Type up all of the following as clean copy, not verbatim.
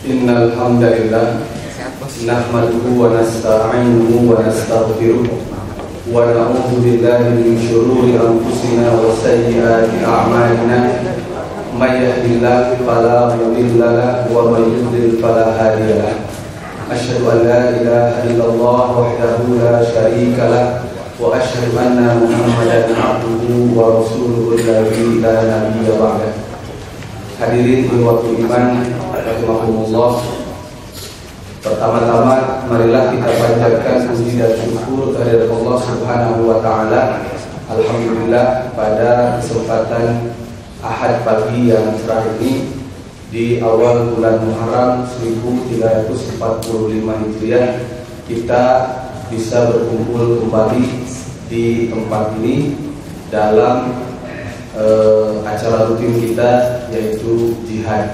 Innal hamdalillah nahmaduhu wa nasta'inuhu wa nastaghfiruh wa na'udzu billahi min shururi anfusina wa sayyiati a'malina may yahdihillahu fala mudilla lahu wa may yudlil fala hadiya lahu asyhadu an la ilaha illallah wahdahu la syarika lahu wa asyhadu anna muhammadan abduhu wa rasuluhu alladzi la nabiyya ba'dahu. Hadirin ikhwatul iman rahimakumullah. Pertama-tama marilah kita panjatkan puji dan syukur kehadirat Allah Subhanahu wa taala. Alhamdulillah pada kesempatan Ahad pagi yang cerah ini di awal bulan Muharram 1345 Hijriah kita bisa berkumpul kembali di tempat ini dalam acara rutin kita, yaitu jihad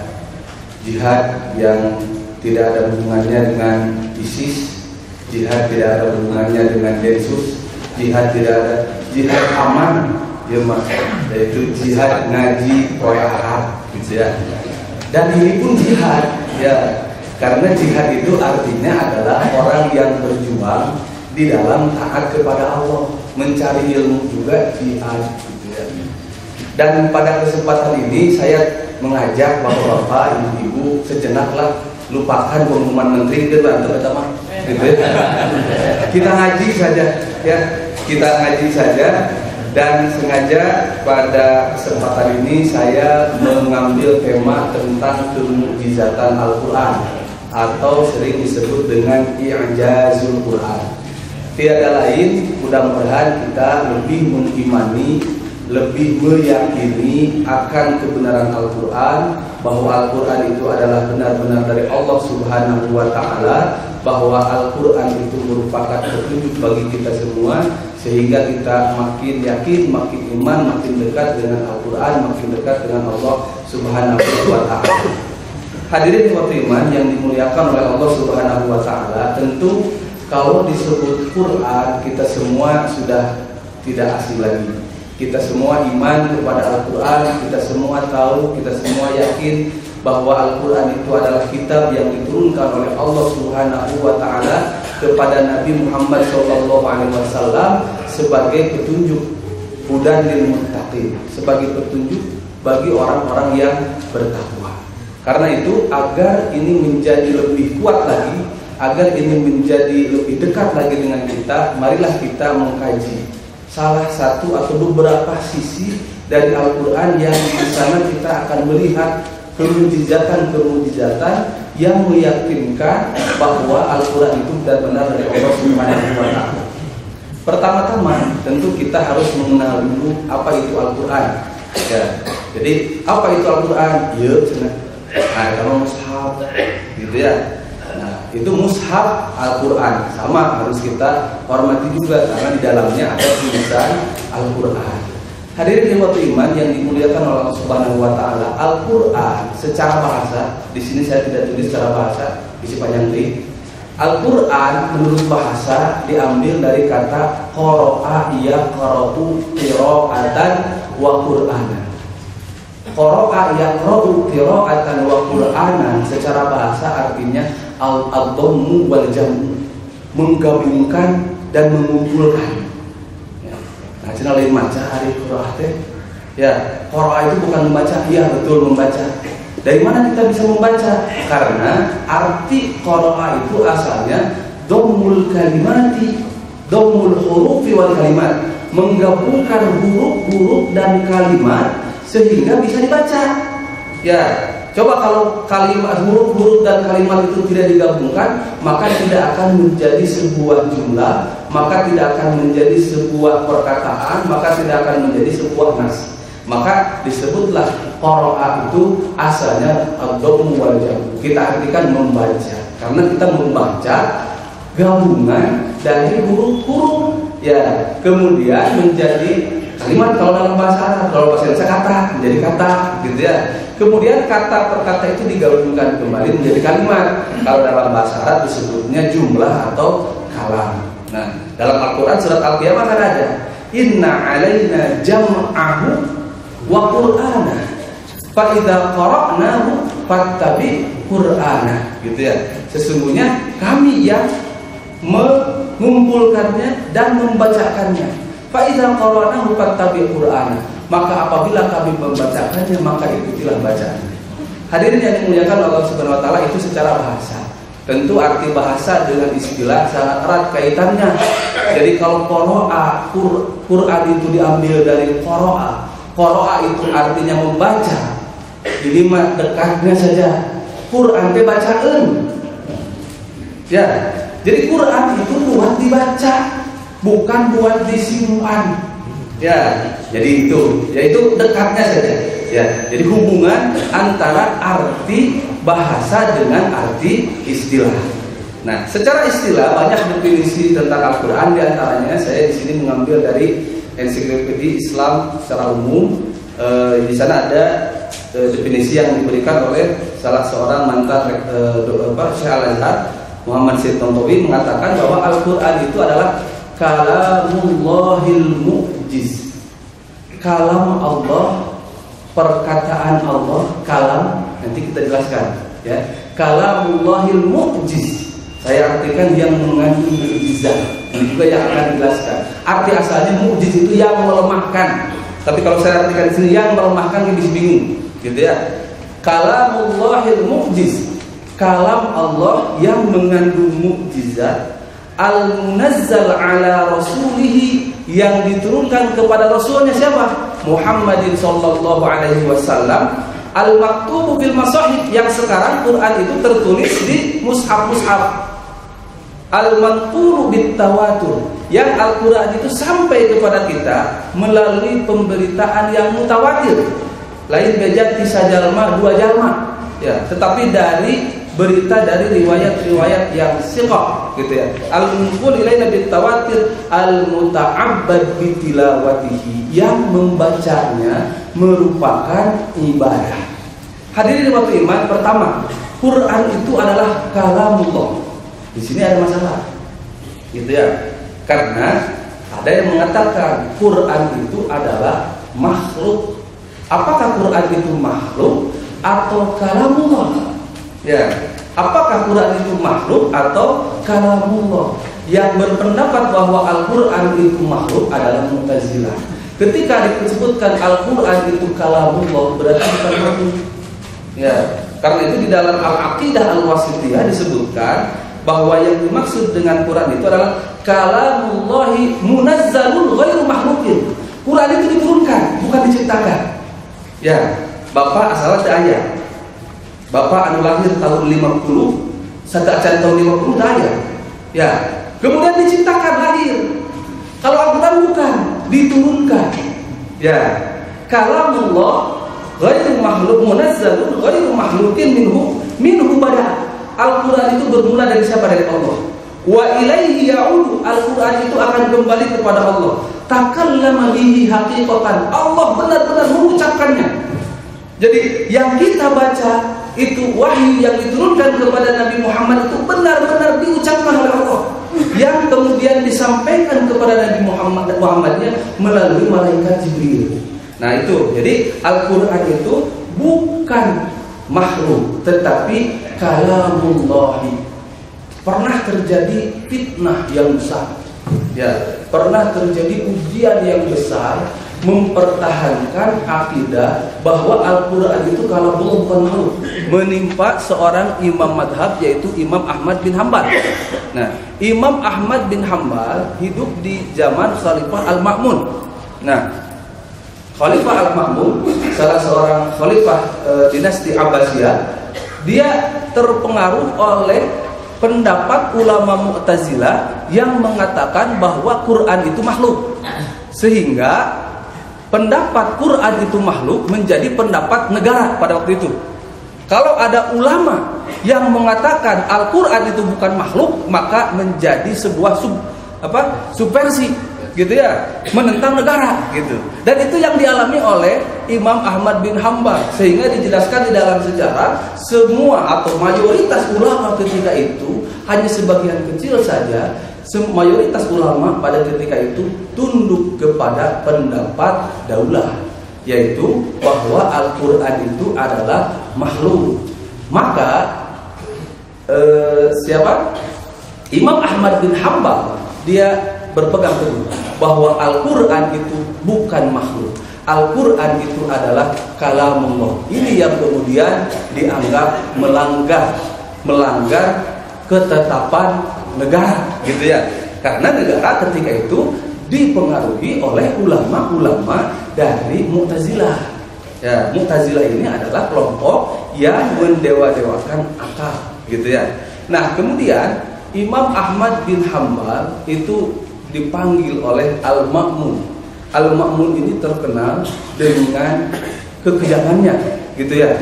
yang tidak ada hubungannya dengan ISIS, jihad tidak ada hubungannya dengan Densus, jihad tidak ada, jihad aman ya mas, yaitu jihad ngaji Quran gitu ya. Dan ini pun jihad ya, karena jihad itu artinya adalah orang yang berjuang di dalam taat kepada Allah, mencari ilmu juga jihad gitu ya. Dan pada kesempatan ini saya mengajak bapak-bapak, ibu-ibu sejenaklah lupakan pengumuman menteri gitu teman-teman. Kita ngaji saja ya, kita ngaji saja. Dan sengaja pada kesempatan ini saya mengambil tema tentang kemukjizatan Al-Quran atau sering disebut dengan i'jazul Quran. Tiada lain, mudah-mudahan kita lebih mengimani, lebih meyakini akan kebenaran Al-Quran, bahwa Al-Quran itu adalah benar-benar dari Allah Subhanahu wa ta'ala, bahwa Al-Quran itu merupakan petunjuk bagi kita semua, sehingga kita makin yakin, makin iman, makin dekat dengan Al-Quran, makin dekat dengan Allah Subhanahu wa ta'ala. Hadirin wa iman yang dimuliakan oleh Allah Subhanahu wa ta'ala, tentu kalau disebut Quran kita semua sudah tidak asing lagi. Kita semua iman kepada Al-Quran, kita semua tahu, kita semua yakin bahwa Al-Quran itu adalah kitab yang diturunkan oleh Allah Subhanahu wa ta'ala kepada Nabi Muhammad SAW sebagai petunjuk hudan lil muttaqin, sebagai petunjuk bagi orang-orang yang bertakwa. Karena itu agar ini menjadi lebih kuat lagi, agar ini menjadi lebih dekat lagi dengan kita, marilah kita mengkaji salah satu atau beberapa sisi dari Al-Quran yang di sana kita akan melihat kemukjizatan yang meyakinkan bahwa Al-Quran itu benar-benar dari Allah Subhanahu wa ta'ala. Pertama-tama tentu kita harus mengenal dulu apa itu Al-Quran ya. Jadi apa itu Al-Quran? Ya, kalau mushaf gitu ya. Nah, itu mushaf Al-Quran sama harus kita hormati juga, karena di dalamnya ada tulisan Al-Quran. Hadirin iman yang dimuliakan oleh Allah Subhanahu wa taala, Al-Quran secara bahasa, di sini saya tidak tulis secara bahasa, isi panjang di. Al-Quran menurut bahasa diambil dari kata qara'a yaqra'u qira'atan wa qur'anan. Qara'a yaqra'u qira'atan wa qur'anan secara bahasa artinya al-dhammu wal jam'u, menggabungkan dan mengumpulkan. Nah, cina lain maca hari qiraah teh. Ya, qiraah itu bukan membaca, iya betul membaca. Dari mana kita bisa membaca? Karena arti qiraah itu asalnya dhammul kalimati, dhammul hurufi wal kalimat, menggabungkan huruf-huruf dan kalimat sehingga bisa dibaca. Ya, coba kalau kalimat, huruf-huruf dan kalimat itu tidak digabungkan, maka tidak akan menjadi sebuah jumlah, maka tidak akan menjadi sebuah perkataan, maka tidak akan menjadi sebuah nas. Maka disebutlah qiraah itu asalnya ad-dhammu wal jam'u. Kita artikan membaca, karena kita membaca gabungan dari huruf-huruf ya, kemudian menjadi kalimat. Kalau dalam bahasa Arab, kalau bahasa Indonesia kata menjadi kata gitu ya. Kemudian kata per kata itu digabungkan kembali menjadi kalimat. Kalau dalam bahasa Arab disebutnya jumlah atau kalam. Nah, dalam Al-Quran surat Al-Qiyamah kan ada inna alaina jam'ahu wa qur'ana Fa idza qara'nahu fattabi Qur'ana, gitu ya. Sesungguhnya kami yang mengumpulkannya dan membacakannya. Fa idza qara'nahu fattabi Qur'ana, maka apabila kami membacakannya maka ikutilah bacaannya. Hadirin yang dimuliakan Allah Subhanahu wa taala, itu secara bahasa. Tentu arti bahasa dengan istilah sangat erat kaitannya. Jadi kalau qara'a, Quran itu diambil dari qara'a. Qara'a itu artinya membaca. Jadi mah dekatnya saja. Quran teh bacaan. Ya. Jadi Quran itu buat dibaca, bukan buat disimpan. Ya. Jadi itu, yaitu dekatnya saja. Ya. Jadi hubungan antara arti bahasa dengan arti istilah. Nah, secara istilah banyak definisi tentang Al-Quran. Di antaranya saya di sini mengambil dari Ensiklopedia Islam secara umum. Di sana ada definisi yang diberikan oleh salah seorang mantan Syekh Al-Azhar, Muhammad Syed Tontowi, mengatakan bahwa Al-Quran itu adalah kalamullahil mu'jiz. Kalam Allah, perkataan Allah, kalam, nanti kita jelaskan ya. Kalamullahil mu'jiz, saya artikan yang mengandung mukjizat. Ini juga yang akan dijelaskan. Arti asalnya mu'jiz itu yang melemahkan. Tapi kalau saya artikan di sini yang melemahkan, lebih bingung, gitu ya. Kalamullahil mu'jiz, kalam Allah yang mengandung mukjizat, al-munazzal ala rasulihi, yang diturunkan kepada rasulnya siapa? Muhammadin sallallahu alaihi wasallam, al-maktubu fil masahif, yang sekarang Quran itu tertulis di mushaf-mushaf, al-manqulu bit tawatur, yang Al-Quran itu sampai kepada kita melalui pemberitaan yang mutawatir. Lain bejat bisa jalma dua jalma, ya, tetapi dari berita dari riwayat-riwayat yang siqah, gitu ya. Al-munqul ilaina bit tawatir al-muta'abbad bi tilawatihi, yang membacanya merupakan ibadah. Hadirin waktu iman, pertama, Quran itu adalah kalamullah. Di sini ada masalah, gitu ya. Karena ada yang mengatakan Quran itu adalah makhluk. Apakah Quran itu makhluk atau kalamullah? Ya, apakah Quran itu makhluk atau kalamullah? Yang berpendapat bahwa Al-Quran itu makhluk adalah Mu'tazilah. Ketika disebutkan Al-Quran itu kalamullah, berarti bukan makhluk. Ya, karena itu di dalam Al-Aqidah Al-Wasithiyah disebutkan bahwa yang dimaksud dengan Quran itu adalah kalamullahi munazzalun ghairu makhlukin. Quran itu diturunkan, bukan diciptakan. Ya, Bapak asal daya. Bapak anu lahir tahun 50, sadacan tahun 50 daya. Ya, kemudian diciptakan lahir. Kalau Al-Quran bukan, diturunkan. Ya, kalamullah ghairu makhluk, munazzalun ghairu makhlukin minhu bada. Al-Quran itu bermula dari siapa? Dari Allah. Wa ilaihi ya'udu, Al-Quran itu akan kembali kepada Allah. Takallama bihi haqiqatan, Allah benar-benar mengucapkannya. Jadi yang kita baca itu wahyu yang diturunkan kepada Nabi Muhammad itu benar-benar diucapkan oleh Allah, yang kemudian disampaikan kepada Nabi Muhammadnya melalui malaikat Jibril. Nah itu, jadi Al-Quran itu bukan makhluk, tetapi kalamullahi. Pernah terjadi fitnah yang besar, ya, pernah terjadi ujian yang besar mempertahankan akidah bahwa Al-Quran itu kalamullah bukan makhluk, menimpa seorang imam madhab, yaitu Imam Ahmad bin Hanbal. Nah, Imam Ahmad bin Hanbal hidup di zaman Khalifah Al-Ma'mun. Nah, Khalifah Al-Ma'mun, salah seorang khalifah dinasti Abbasiyah, dia terpengaruh oleh pendapat ulama Mu'tazilah yang mengatakan bahwa Quran itu makhluk, sehingga pendapat Quran itu makhluk menjadi pendapat negara pada waktu itu. Kalau ada ulama yang mengatakan Al-Quran itu bukan makhluk, maka menjadi sebuah subversi, gitu ya, menentang negara, gitu. Dan itu yang dialami oleh Imam Ahmad bin Hanbal, sehingga dijelaskan di dalam sejarah semua atau mayoritas ulama ketika itu, hanya sebagian kecil saja, mayoritas ulama pada ketika itu tunduk kepada pendapat daulah, yaitu bahwa Al-Quran itu adalah makhluk. Maka siapa? Imam Ahmad bin Hanbal dia berpegang teguh bahwa Al-Quran itu bukan makhluk. Al-Quran itu adalah kalamullah. Ini yang kemudian dianggap melanggar ketetapan negara, gitu ya. Karena negara ketika itu dipengaruhi oleh ulama-ulama dari Mu'tazilah. Ya, Mu'tazilah ini adalah kelompok yang mendewa-dewakan akal, gitu ya. Nah, kemudian Imam Ahmad bin Hanbal itu dipanggil oleh Al-Ma'mun. Al-Ma'mun ini terkenal dengan kekejamannya, gitu ya.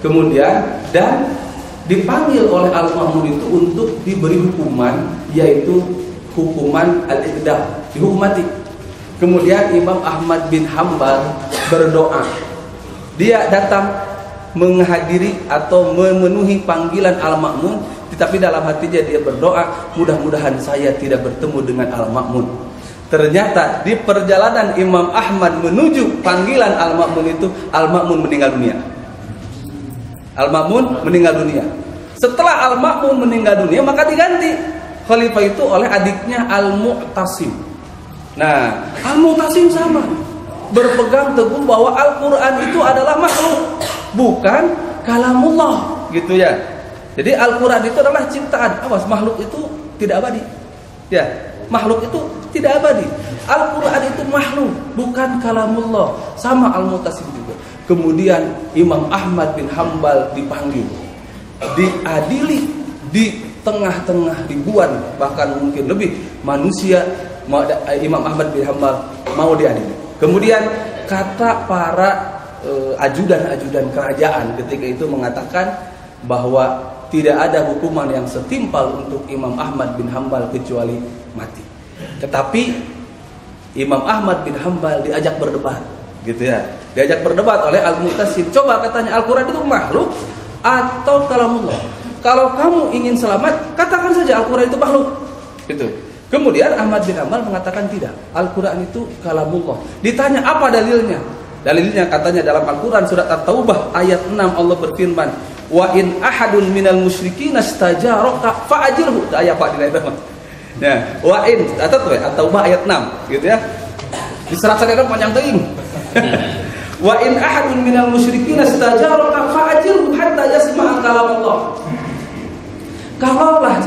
Kemudian dan dipanggil oleh Al-Ma'mun itu untuk diberi hukuman, yaitu hukuman al-iqdam, dihukum mati. Kemudian Imam Ahmad bin Hanbal berdoa. Dia datang menghadiri atau memenuhi panggilan Al-Ma'mun, tetapi dalam hatinya dia berdoa, mudah-mudahan saya tidak bertemu dengan Al-Ma'mun. Ternyata di perjalanan Imam Ahmad menuju panggilan Al-Ma'mun itu, Al-Ma'mun meninggal dunia. Al-Ma'mun meninggal dunia. Setelah Al-Ma'mun meninggal dunia, maka diganti khalifah itu oleh adiknya Al-Mu'tasim. Nah, Al-Mu'tasim sama, berpegang teguh bahwa Al-Quran itu adalah makhluk, bukan kalamullah, gitu ya. Jadi Al-Quran itu adalah ciptaan. Awas, makhluk itu tidak abadi. Ya, makhluk itu tidak abadi. Al-Quran itu makhluk, bukan kalamullah. Sama Al-Mu'tasim juga. Kemudian Imam Ahmad bin Hanbal dipanggil, diadili di tengah-tengah ribuan, bahkan mungkin lebih manusia. Imam Ahmad bin Hanbal mau diadili. Kemudian kata para ajudan-ajudan kerajaan ketika itu mengatakan bahwa tidak ada hukuman yang setimpal untuk Imam Ahmad bin Hanbal kecuali mati. Tetapi Imam Ahmad bin Hanbal diajak berdebat, gitu ya. Diajak berdebat oleh Al-Mu'tasim. Coba katanya, Al-Quran itu makhluk atau kalamullah? Kalau kamu ingin selamat, katakan saja Al-Quran itu makhluk. Gitu. Kemudian Ahmad bin Hanbal mengatakan tidak, Al-Quran itu kalamullah. Ditanya apa dalilnya? Dalilnya katanya dalam Al-Quran surat At-Taubah ayat 6 Allah berfirman, wa in ahadun minal musyrikin istajaraka fa'ajirhu. Ayat Pak di dalam. Nah, wa in At-Taubah ayat 6, gitu ya. Diserahkan panjang teuing. Wa in ahadun minal musyrikin istajaraka fa'ajirhu hatta yasma'a kalamullah. Kalaulah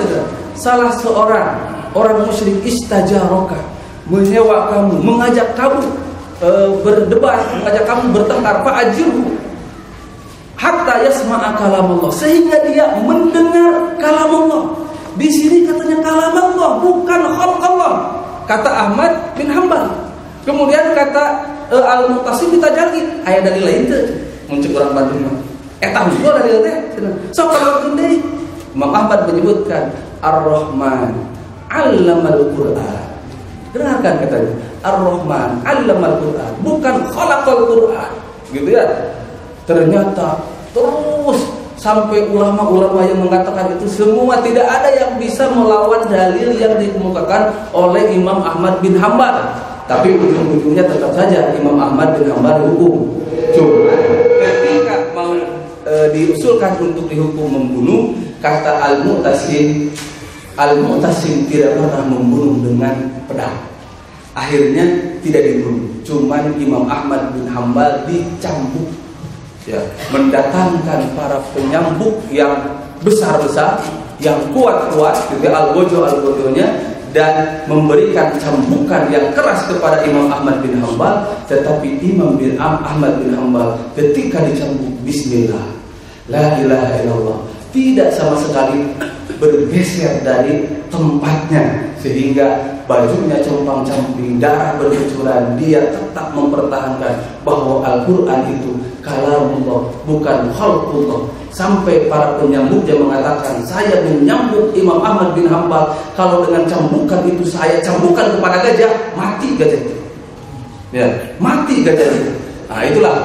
salah seorang orang musyrik istajaraka menyewa kamu, mengajak kamu berdebat, mengajak kamu bertengkar, fa'ajirhu hatta yasma'a kalamullah, sehingga dia mendengar kalamullah. Di sini katanya kalamullah, bukan khalqallah, kata Ahmad bin Hanbal. Kemudian kata Al-Mu'tasim ditajaki, aya dalil lain teh muncul orang Bandung. Eta juga dalil teh. Sok kalaukeun deui. Imam Ahmad menyebutkan Ar-Rahman 'allamal Qur'an. Dengarkan katanya, Ar-Rahman 'allamal Qur'an, bukan khalaqal Qur'an. Gitu ya. Ternyata terus sampai ulama-ulama yang mengatakan itu semua tidak ada yang bisa melawan dalil yang dikemukakan oleh Imam Ahmad bin Hanbal. Tapi ujung-ujungnya tetap saja Imam Ahmad bin Hanbal dihukum. Cuma ketika mau diusulkan untuk dihukum membunuh, kata Al-Mu'tasim tidak pernah membunuh dengan pedang. Akhirnya tidak dibunuh. Cuman Imam Ahmad bin Hanbal dicambuk. Ya, mendatangkan para penyambuk yang besar-besar, yang kuat-kuat, juga al-gojo-nya, dan memberikan cambukan yang keras kepada Imam Ahmad bin Hanbal. Tetapi Imam Ahmad bin Hanbal ketika dicambuk, bismillah, la ilaha illallah, tidak sama sekali bergeser dari tempatnya, sehingga bajunya compang-camping, darah bercucuran. Dia tetap mempertahankan bahwa Al-Quran itu kalamullah, bukan khalqullah. Sampai para penyambuknya mengatakan, saya menyambuk Imam Ahmad bin Hanbal, kalau dengan cambukan itu saya cambukan kepada gajah, mati gajah itu. Ya, mati gajah itu. Nah, itulah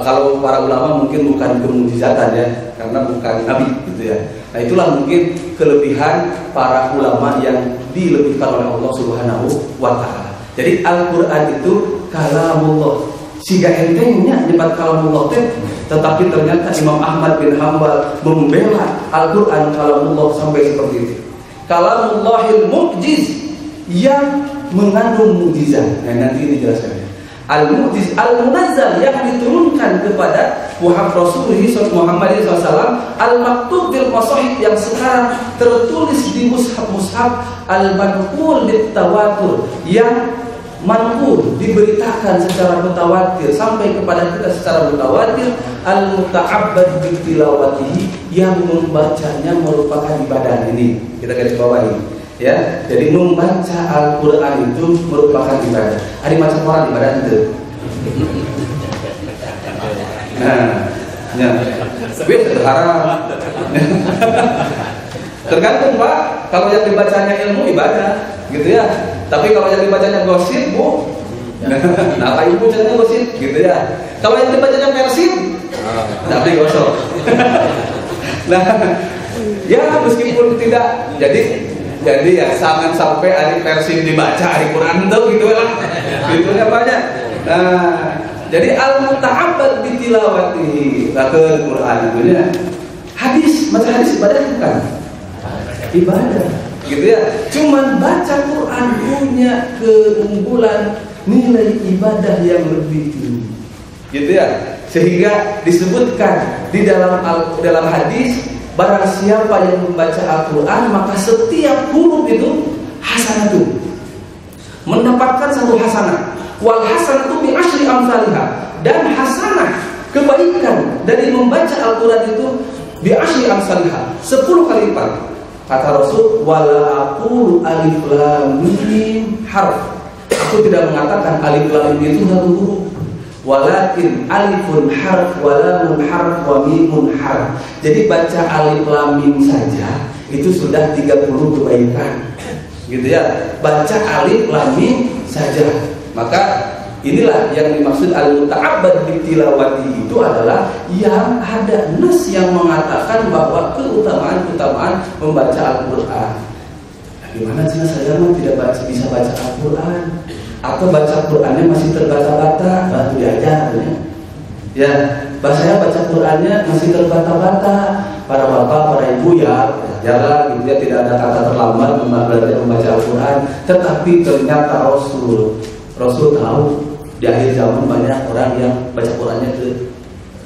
kalau para ulama mungkin bukan kemujizatan ya, karena bukan nabi, gitu ya. Nah, itulah mungkin kelebihan para ulama yang dilebihkan oleh Allah Subhanahu wa taala. Jadi Al-Qur'an itu kalamullah, siga entengnya nyebat kalamullah teh, tetapi ternyata Imam Ahmad bin Hanbal membela Al-Quran kalamullah sampai seperti itu. Kalamullahil mu'jiz yang mengandung mukjizat. Nah, nanti ini jelaskan. Al-mu'jiz al-munazzal yang diturunkan kepada Muhammad SAW, al-maktub bil masahif yang sekarang tertulis di mushaf al-manqul bit tawatur, yang manqul diberitakan secara mutawatir sampai kepada kita secara mutawatir, al-muta'abbad bi tilawatihi yang membacanya merupakan ibadah. Ini kita garis bawahi ya. Jadi membaca Al-Quran itu merupakan ibadah. Ada macam orang ibadah itu. Nah, ya, haram. Tergantung Pak. Kalau yang dibacanya ilmu ibadah, gitu ya. Tapi kalau yang dibacanya gosip, bu, nah apa ibu bacanya gosip, gitu ya. Kalau yang dibacanya persib, tapi gosok. Nah, ya meskipun tidak, jadi ya jangan sampai hari versi dibaca hari Quran tuh gitu lah, gitunya banyak. Nah, jadi al-muta'abbad bi tilawatihi, bahkan Quran itu ya. Hadis, baca hadis ibadah bukan? Ibadah, gitu ya. Cuman baca Quran punya keunggulan nilai ibadah yang lebih tinggi, gitu ya. Sehingga disebutkan di dalam hadis, barang siapa yang membaca Al-Quran maka setiap huruf itu hasanatu, mendapatkan satu hasanah. Wal hasanatu bi asyri amsalihha, dan hasanah kebaikan dari membaca Al-Quran itu bi asyri amsalihha, 10 kali lipat. Kata Rasul, wala aqulu alif lam mim harf, aku tidak mengatakan alif lam mim itu satu huruf, walakin alifun harf wa lamun harf wa mimun harf. Jadi baca alif lam mim saja itu sudah 30 kebaikan, gitu ya. Baca alif lam mim saja. Maka inilah yang dimaksud al-muta'abbad bi tilawati, itu adalah yang ada nas yang mengatakan bahwa keutamaan membaca Al-Quran. Gimana sih saya mah tidak bisa baca Al-Quran, atau baca Qurannya masih terbata-bata, batu diajar ya. Saya baca Qurannya masih terbata-bata. Para bapak, para ibu ya jalan gitu ya, tidak ada kata terlambat belajar membaca Al-Quran. Tetapi ternyata Rasul tahu di akhir zaman banyak orang yang baca Qurannya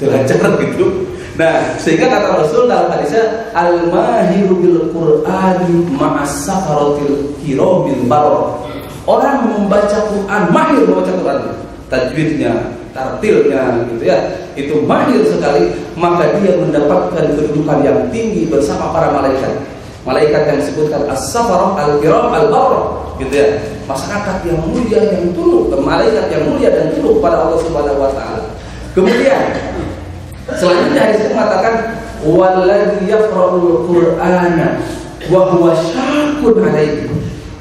terlancar gitu. Nah, sehingga kata Rasul dalam hadisnya, al-mahiru bil Qur'ani ma'as safaratil kiramil bararah. Orang membaca Quran, mahir membaca Quran, tajwidnya, tartilnya gitu ya, itu mahir sekali, maka dia mendapatkan kedudukan yang tinggi bersama para malaikat. Malaikat yang disebutkan as-safarah al-kiram al-bararah, gitu ya. Masyarakat yang mulia yang tunduk, malaikat yang mulia dan tunduk pada Allah Subhanahu wa taala. Kemudian selanjutnya hadis mengatakan, walladzi yaqra'ul qur'ana wa huwa syaqun 'alaihi.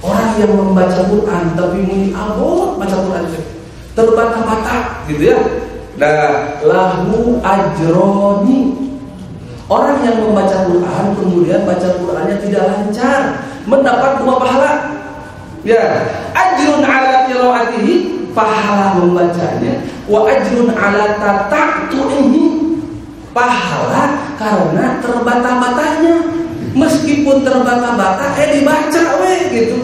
Orang yang membaca Quran tapi muni abot baca Quran terbata-bata, gitu ya. Nah, lahu ajroni. Orang yang membaca Quran kemudian baca Qurannya tidak lancar, mendapat 2 pahala. Ya, ajrun ala qiraatihi, pahala membacanya, wa ajrun ala tata'tu'ihi, pahala karena terbata-batanya. Meskipun terbata-bata dibaca gitu.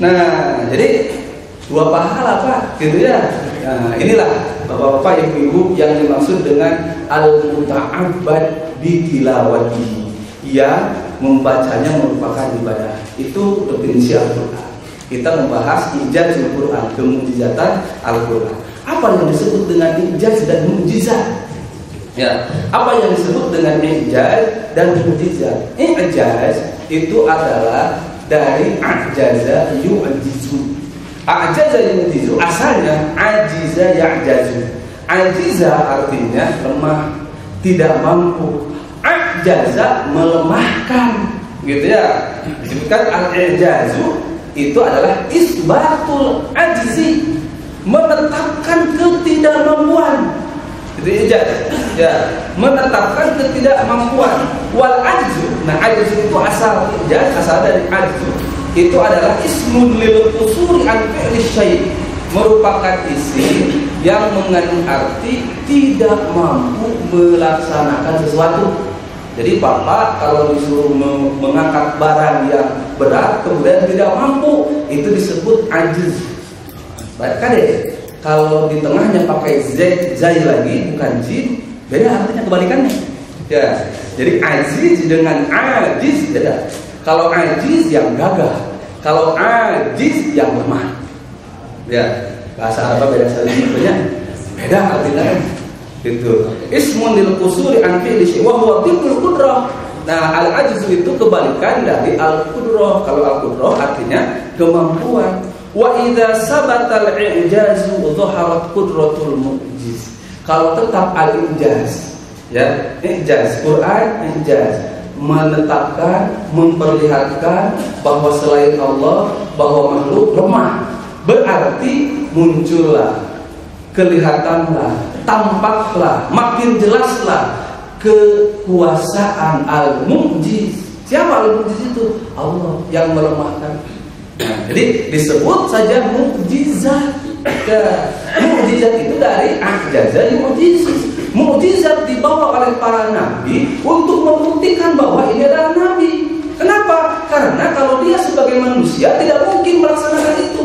Nah, jadi 2 pahala Pak, gitu ya. Nah, inilah Bapak-bapak, Ibu-ibu yang dimaksud dengan al-muta'abbad bi tilawati, yang membacanya merupakan ibadah. Itu definisi Al-Quran. Kita membahas ijaz Al-Quran, kemukjizatan Al-Quran. Apa yang disebut dengan ijaz dan mukjizat? Ya, apa yang disebut dengan ijaz dan mukjizat? Ijaz itu adalah dari ajaza yu'jizu. Ajaza yu'jizu asalnya ajiza ya'jazu. Ajiza artinya lemah, tidak mampu. Ajaza melemahkan, gitu ya. Disebutkan al-ijazu itu adalah isbatul ajzi, menetapkan ketidakmampuan. Itu ijaz, ya, menetapkan ketidakmampuan. Wal ajzu, nah ajzu itu asal ijaz, asal dari ajzu itu adalah ismun lil qusuri an fi'li syai', merupakan isim yang mengandung arti tidak mampu melaksanakan sesuatu. Jadi bapak kalau disuruh mengangkat barang yang berat kemudian tidak mampu, itu disebut ajiz. Baik kadek, kalau di tengahnya pakai zai lagi bukan jin, beda artinya kebalikannya. Ya, jadi aziz dengan ajiz beda. Kalau ajiz yang gagah, kalau ajiz yang lemah. Ya, bahasa Arab beda sebetulnya, beda artinya. Itu ismun lil qusuri an fi'li syai' wa huwa dhikrul qudrah. Nah, al-ajz itu kebalikan dari al-qudrah. Kalau al-qudrah artinya kemampuan. Wa idza sabata al-i'jazu dhaharat qudratul mu'jiz. Kalau tetap al-i'jaz, ya, i'jaz Quran, i'jaz menetapkan, memperlihatkan bahwa selain Allah, bahwa makhluk lemah, berarti muncullah, kelihatanlah, tampaklah, makin jelaslah kekuasaan al-mu'jiz. Siapa al-mu'jiz itu? Allah yang melemahkan. Nah, jadi disebut saja mu'jizat. Mu'jizat itu dari ajaza mu'jizat. Mu'jizat dibawa oleh para nabi untuk membuktikan bahwa ini adalah nabi. Kenapa? Karena kalau dia sebagai manusia tidak mungkin melaksanakan itu.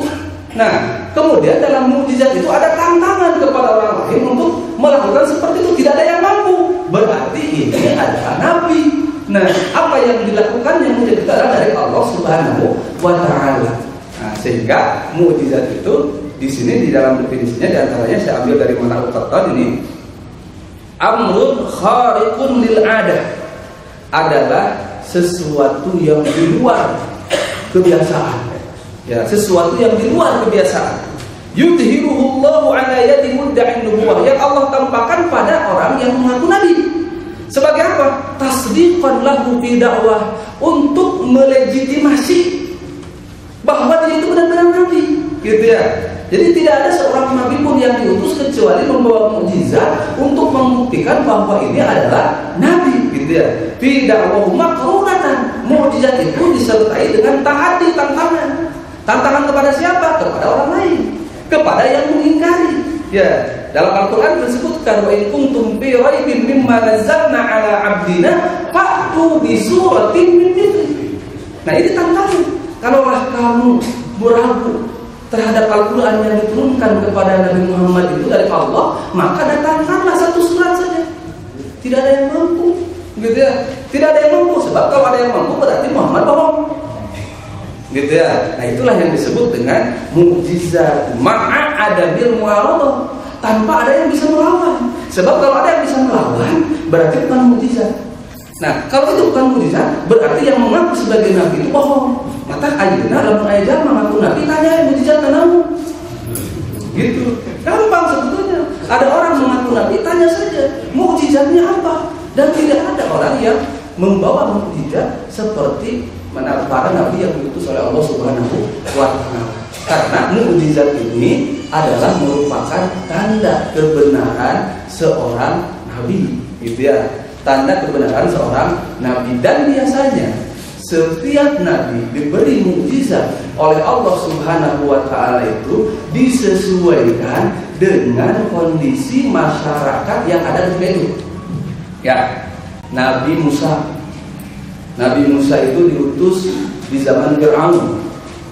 Nah, kemudian dalam mukjizat itu ada tantangan kepada orang lain untuk melakukan seperti itu. Tidak ada yang mampu. Berarti ini adalah nabi. Nah, apa yang dilakukan yang menjadi dari Allah Subhanahu wa Ta'ala. Nah, sehingga mukjizat itu di sini di dalam definisinya diantaranya saya ambil dari mana Al-Qattan ini. Amrun khariqun lil adah adalah sesuatu yang di luar kebiasaan. Ya, sesuatu yang di luar kebiasaan. Yudhiruhullahu ala yadi mudda'in nubuwah, yang Allah tampakkan pada orang yang mengaku nabi. Sebagai apa? Tasdiqan lahu fi da'wah, untuk melegitimasi bahwa dia itu benar-benar nabi, gitu ya. Jadi tidak ada seorang nabi pun yang diutus kecuali membawa mukjizat untuk membuktikan bahwa ini adalah nabi, gitu ya. Fi da'wah makrunatan, mukjizat itu disertai dengan tahaddi, tantangan. Tantangan kepada siapa? Kepada orang lain, kepada yang mengingkari. Ya, dalam Al-Qur'an disebutkan wa in kuntum fi raibin mimma nazzalna ala 'abdina fa'tu bi suratin min mithlihi. Nah, ini tantangan. Kalaulah kamu ragu terhadap Al-Qur'an yang diturunkan kepada Nabi Muhammad itu dari Allah, maka datangkanlah satu surat saja. Tidak ada yang mampu, gitu ya. Tidak ada yang mampu, sebab kalau ada yang mampu berarti Muhammad bohong. Gitu ya. Nah, itulah yang disebut dengan mukjizat ma'a adabil mu'aradah, tanpa ada yang bisa melawan. Sebab kalau ada yang bisa melawan berarti bukan mukjizat. Nah, kalau itu bukan mukjizat berarti yang mengaku sebagai nabi itu bohong. Maka ayeuna lamun aya jalma mengaku nabi, tanya mukjizat naon. Gitu. Gampang sebetulnya. Ada orang mengaku nabi, tanya saja mukjizatnya apa. Dan tidak ada orang yang membawa mukjizat seperti para nabi yang diutus oleh Allah Subhanahu wa Ta'ala. Karena mukjizat ini adalah merupakan tanda kebenaran seorang nabi, gitu ya. Tanda kebenaran seorang nabi. Dan biasanya setiap nabi diberi mukjizat oleh Allah Subhanahu wa Ta'ala itu disesuaikan dengan kondisi masyarakat yang ada di situ. Ya, Nabi Musa itu diutus di zaman Fir'aun.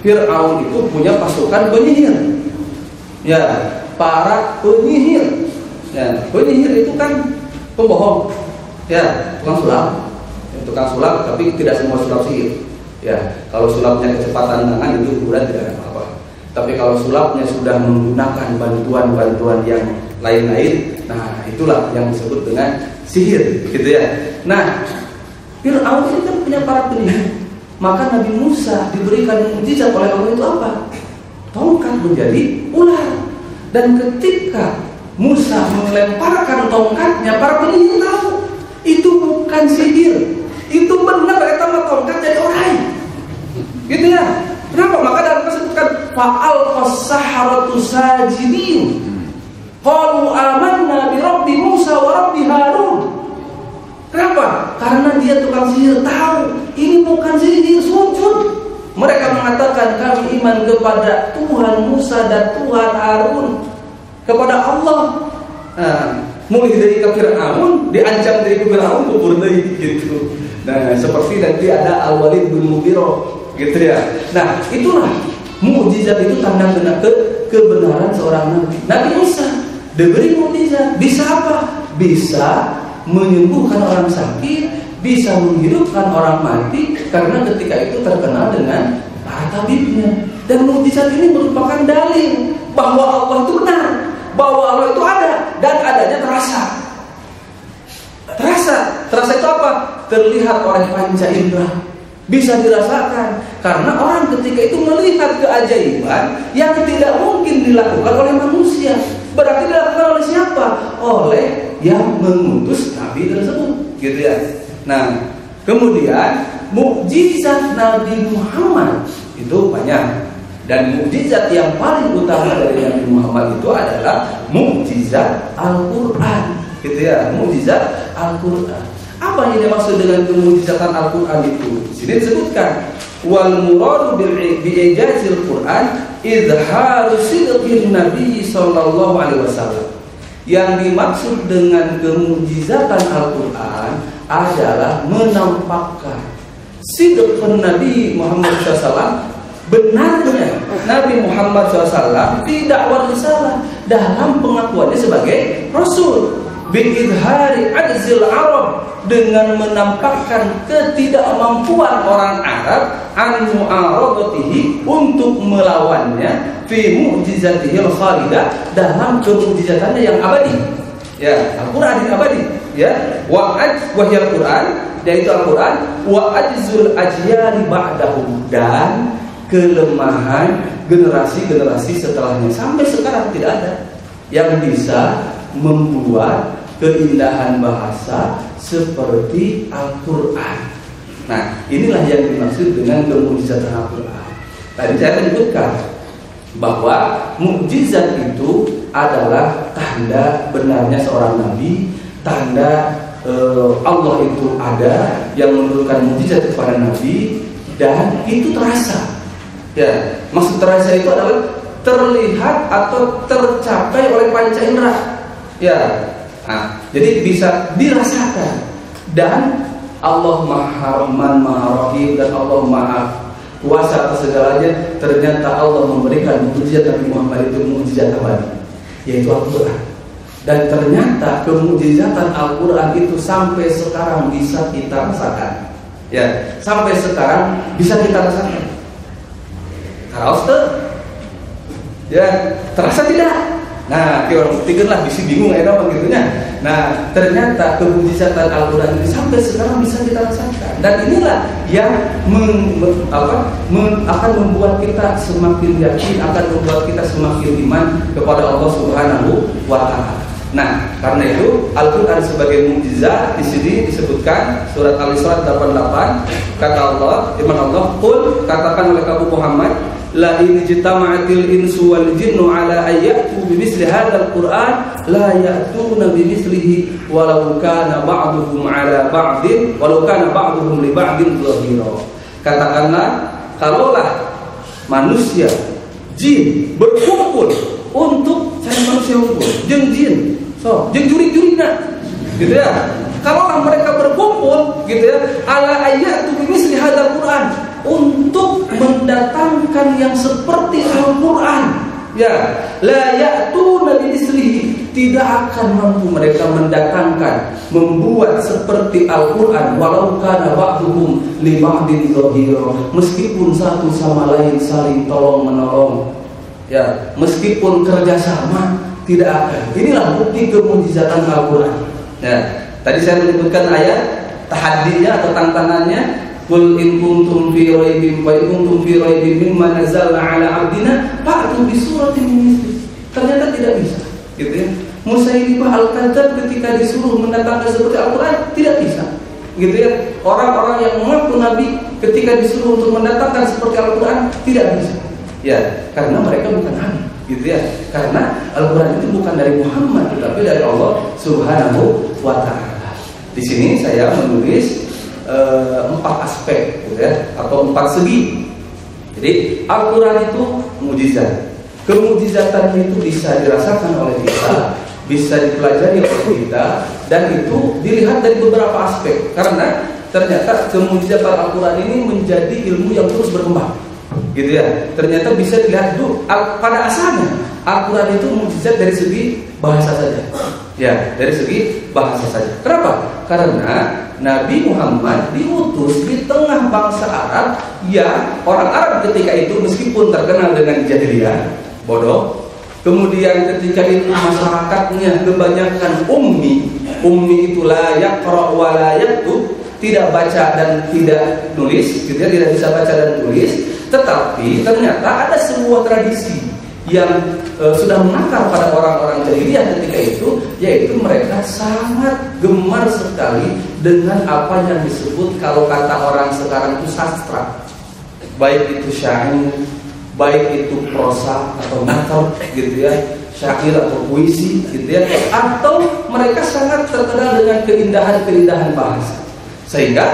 Fir'aun itu punya pasukan penyihir. Ya, para penyihir. Ya, penyihir itu kan pembohong. Ya, tukang sulap, tapi tidak semua sulap sihir. Ya, kalau sulapnya kecepatan tangan itu kemudian tidak ada apa-apa. Tapi kalau sulapnya sudah menggunakan bantuan-bantuan yang lain-lain, nah itulah yang disebut dengan sihir, gitu ya. Nah, Fir'aun ini kan punya para penyihir. Maka Nabi Musa diberikan mukjizat oleh Allah itu apa? Tongkat menjadi ular. Dan ketika Musa melemparkan tongkatnya, para penyihir tahu itu bukan sihir, itu benar etama tongkat jadi orang. Gitu ya. Kenapa? Maka dalam disebutkan fa'al qas-saharatu sajidin. Qalu amanna bi rabbi Musa wa rabbi Harun. Kenapa? Karena dia tukang sihir tahu ini bukan sihir, sujud. Mereka mengatakan kami iman kepada Tuhan Musa dan Tuhan Harun, kepada Allah. Mulai dari ke Fir'aun, diancam dari ke Fir'aun, kubur dari gitu. Nah, seperti nanti ada Al-Walid bin Mughirah gitu ya. Nah, itulah mukjizat itu tanda kebenaran seorang nabi. Nabi Musa diberi mukjizat, bisa apa? Bisa menyembuhkan orang sakit, bisa menghidupkan orang mati, karena ketika itu terkenal dengan para tabibnya. Dan mukjizat ini merupakan dalil bahwa Allah itu benar, bahwa Allah itu ada, dan adanya terasa. Terasa itu apa? Terlihat oleh panca indera, bisa dirasakan. Karena orang ketika itu melihat keajaiban yang tidak mungkin dilakukan oleh manusia. Berarti dilakukan oleh siapa? Oleh yang mengutus Nabi tersebut, gitu ya. Nah, kemudian mukjizat Nabi Muhammad itu banyak. Dan mukjizat yang paling utama dari Nabi Muhammad itu adalah mukjizat Al-Quran, gitu ya. Mukjizat Al-Quran. Apa yang dimaksud dengan kemukjizatan Al-Quran itu? Di sini disebutkan wal muradu bi'ijazil Quran izharu sidqin Nabi sallallahu alaihi wasallam. Yang dimaksud dengan kemukjizatan Al-Quran adalah menampakkan sidq Nabi Muhammad SAW, benarnya Nabi Muhammad SAW tidak bersalah dalam pengakuannya sebagai Rasul. Bi'idhari ajzil Arab, dengan menampakkan ketidakmampuan orang Arab an mu'aradatihi, untuk melawannya fi mu'jizatihil khalidah, dalam kemukjizatannya yang abadi. Ya, Al-Quran yang abadi. Ya, wahyal Quran, yaitu Al-Quran, wa ajzul ajyali ba'dahu, dan kelemahan generasi-generasi setelahnya sampai sekarang tidak ada yang bisa membuat keindahan bahasa seperti Al-Quran. Nah, inilah yang dimaksud dengan kemukjizatan Al-Quran. Tadi saya menyebutkan bahwa mukjizat itu adalah tanda benarnya seorang nabi, tanda Allah itu ada yang menurunkan mukjizat kepada nabi, dan itu terasa. Ya, maksud terasa itu adalah terlihat atau tercapai oleh panca indera. Ya, nah, jadi bisa dirasakan. Dan Allah Maha Rahman, Maha Rahim, dan Allah Maha Kuasa atas segalanya. Ternyata Allah memberikan mukjizat Nabi Muhammad itu mukjizat abadi, yaitu Al-Quran. Dan ternyata kemukjizatan Al-Quran itu sampai sekarang bisa kita rasakan. Ya, sampai sekarang bisa kita rasakan. Terus tuh, ya, terasa tidak? Nah, orang ketiga lah bisa bingung ya dong gitunya. Nah, ternyata kemukjizatan Al-Quran ini sampai sekarang bisa kita rasakan. Dan inilah yang akan membuat kita semakin yakin, akan membuat kita semakin iman kepada Allah Subhanahu wa Ta'ala. Nah, karena itu Al-Quran sebagai mukjizat di sini disebutkan surat Al-Isra 88, kata Allah, firman Allah, "Qul," katakan oleh kamu Muhammad, "La in jitama'atil insu wal jinnu ala ayyatu bimithli hadzal Qur'an la ya'tuna bimithlihi walau kana ba'duhum ala ba'din walau kana ba'duhum li ba'din dhahira." Katakanlah, kalaulah manusia, jin berkumpul untuk cari manusia unggul, jeung jin, jeung juri-jurina, gitu ya. Kalaulah mereka berkumpul, gitu ya, ala ayyatu bimithli hadzal Qur'an, untuk mendatangkan yang seperti Al-Quran, ya, la ya'tuna bimithlihi, tidak akan mampu mereka mendatangkan, membuat seperti Al-Quran, walau kana ba'duhum li ba'din dhahira, meskipun satu sama lain saling tolong menolong, ya, meskipun kerjasama, tidak akan. Inilah bukti kemukjizatan Al-Quran. Ya, tadi saya menyebutkan ayat tahaddinya atau tantangannya. Qul in kuntum fi raibin wa in kuntum fi raibin mimma nazzalna ala 'abdina fa'tu bi suratin min mithlihi. Ternyata tidak bisa, gitu ya. Musailimah al-Kadzdzab ketika disuruh mendatangkan seperti Al-Quran tidak bisa, gitu ya. Orang-orang yang mengaku nabi ketika disuruh untuk mendatangkan seperti Al-Quran tidak bisa. Ya, karena mereka bukan nabi, gitu ya. Karena Al-Quran itu bukan dari Muhammad, tetapi dari Allah Subhanahu wa Ta'ala. Di sini saya menulis 4 aspek, gitu ya, atau 4 segi Jadi Al-Quran itu mukjizat. Kemukjizatan itu bisa dirasakan oleh kita, bisa dipelajari oleh kita, dan itu dilihat dari beberapa aspek. Karena ternyata kemukjizatan Al-Quran ini menjadi ilmu yang terus berkembang, gitu ya. Ternyata bisa dilihat dulu pada asalnya Al-Quran itu mukjizat dari segi bahasa saja, ya, dari segi bahasa saja. Kenapa? Karena Nabi Muhammad diutus di tengah bangsa Arab yang orang Arab ketika itu meskipun terkenal dengan jahiliyah, bodoh. Kemudian ketika itu masyarakatnya kebanyakan ummi itu la yaqra wa la yaktub, tidak baca dan tidak nulis, gitu ya, tidak bisa baca dan tulis. Tetapi ternyata ada sebuah tradisi yang sudah mengakar pada orang-orang jahiliyah ketika itu, yaitu mereka sangat gemar sekali dengan apa yang disebut kalau kata orang sekarang itu sastra, baik itu syair, baik itu prosa atau nathar, gitu ya, syair atau puisi, gitu ya, atau mereka sangat terkenal dengan keindahan-keindahan bahasa. Sehingga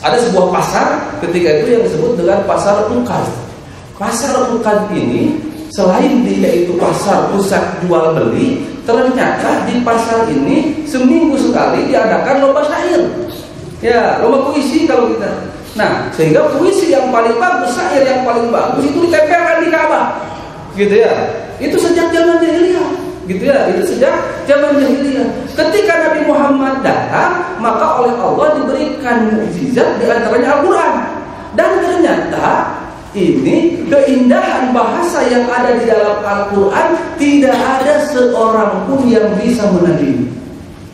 ada sebuah pasar ketika itu yang disebut dengan pasar Uqad. Pasar Uqad ini selain dia itu pasar pusat jual beli, ternyata di pasar ini seminggu sekali diadakan lomba syair, ya, lomba puisi kalau kita. Nah, sehingga puisi yang paling bagus, syair yang paling bagus itu ditempelkan di Ka'bah, gitu ya. Itu sejak zaman jahiliyah, gitu ya. Itu sejak zaman jahiliyah. Ketika Nabi Muhammad datang, maka oleh Allah diberikan mukjizat di antaranya Al-Quran. Dan ternyata ini keindahan bahasa yang ada di dalam Al-Quran tidak ada seorang pun yang bisa menandingi.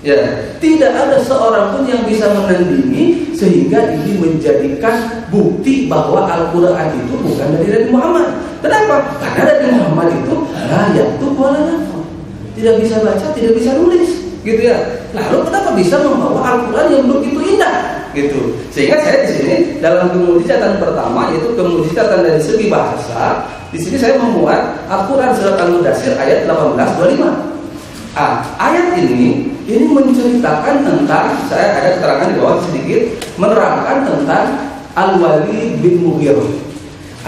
Ya, tidak ada seorang pun yang bisa menandingi, sehingga ini menjadikan bukti bahwa Al-Quran itu bukan dari Nabi Muhammad. Kenapa? Karena Nabi Muhammad itu tidak bisa baca, tidak bisa nulis, gitu ya. Lalu kenapa bisa membawa Al-Quran yang begitu indah? Gitu. Sehingga saya di sini dalam kemukjizatan pertama, yaitu kemukjizatan dari segi bahasa, di sini saya memuat Al-Quran surat Al-Mudaththir ayat 18-25. Ayat ini menceritakan tentang, saya ada keterangan di bawah sedikit, menerangkan tentang Al-Walid bin Mughirah.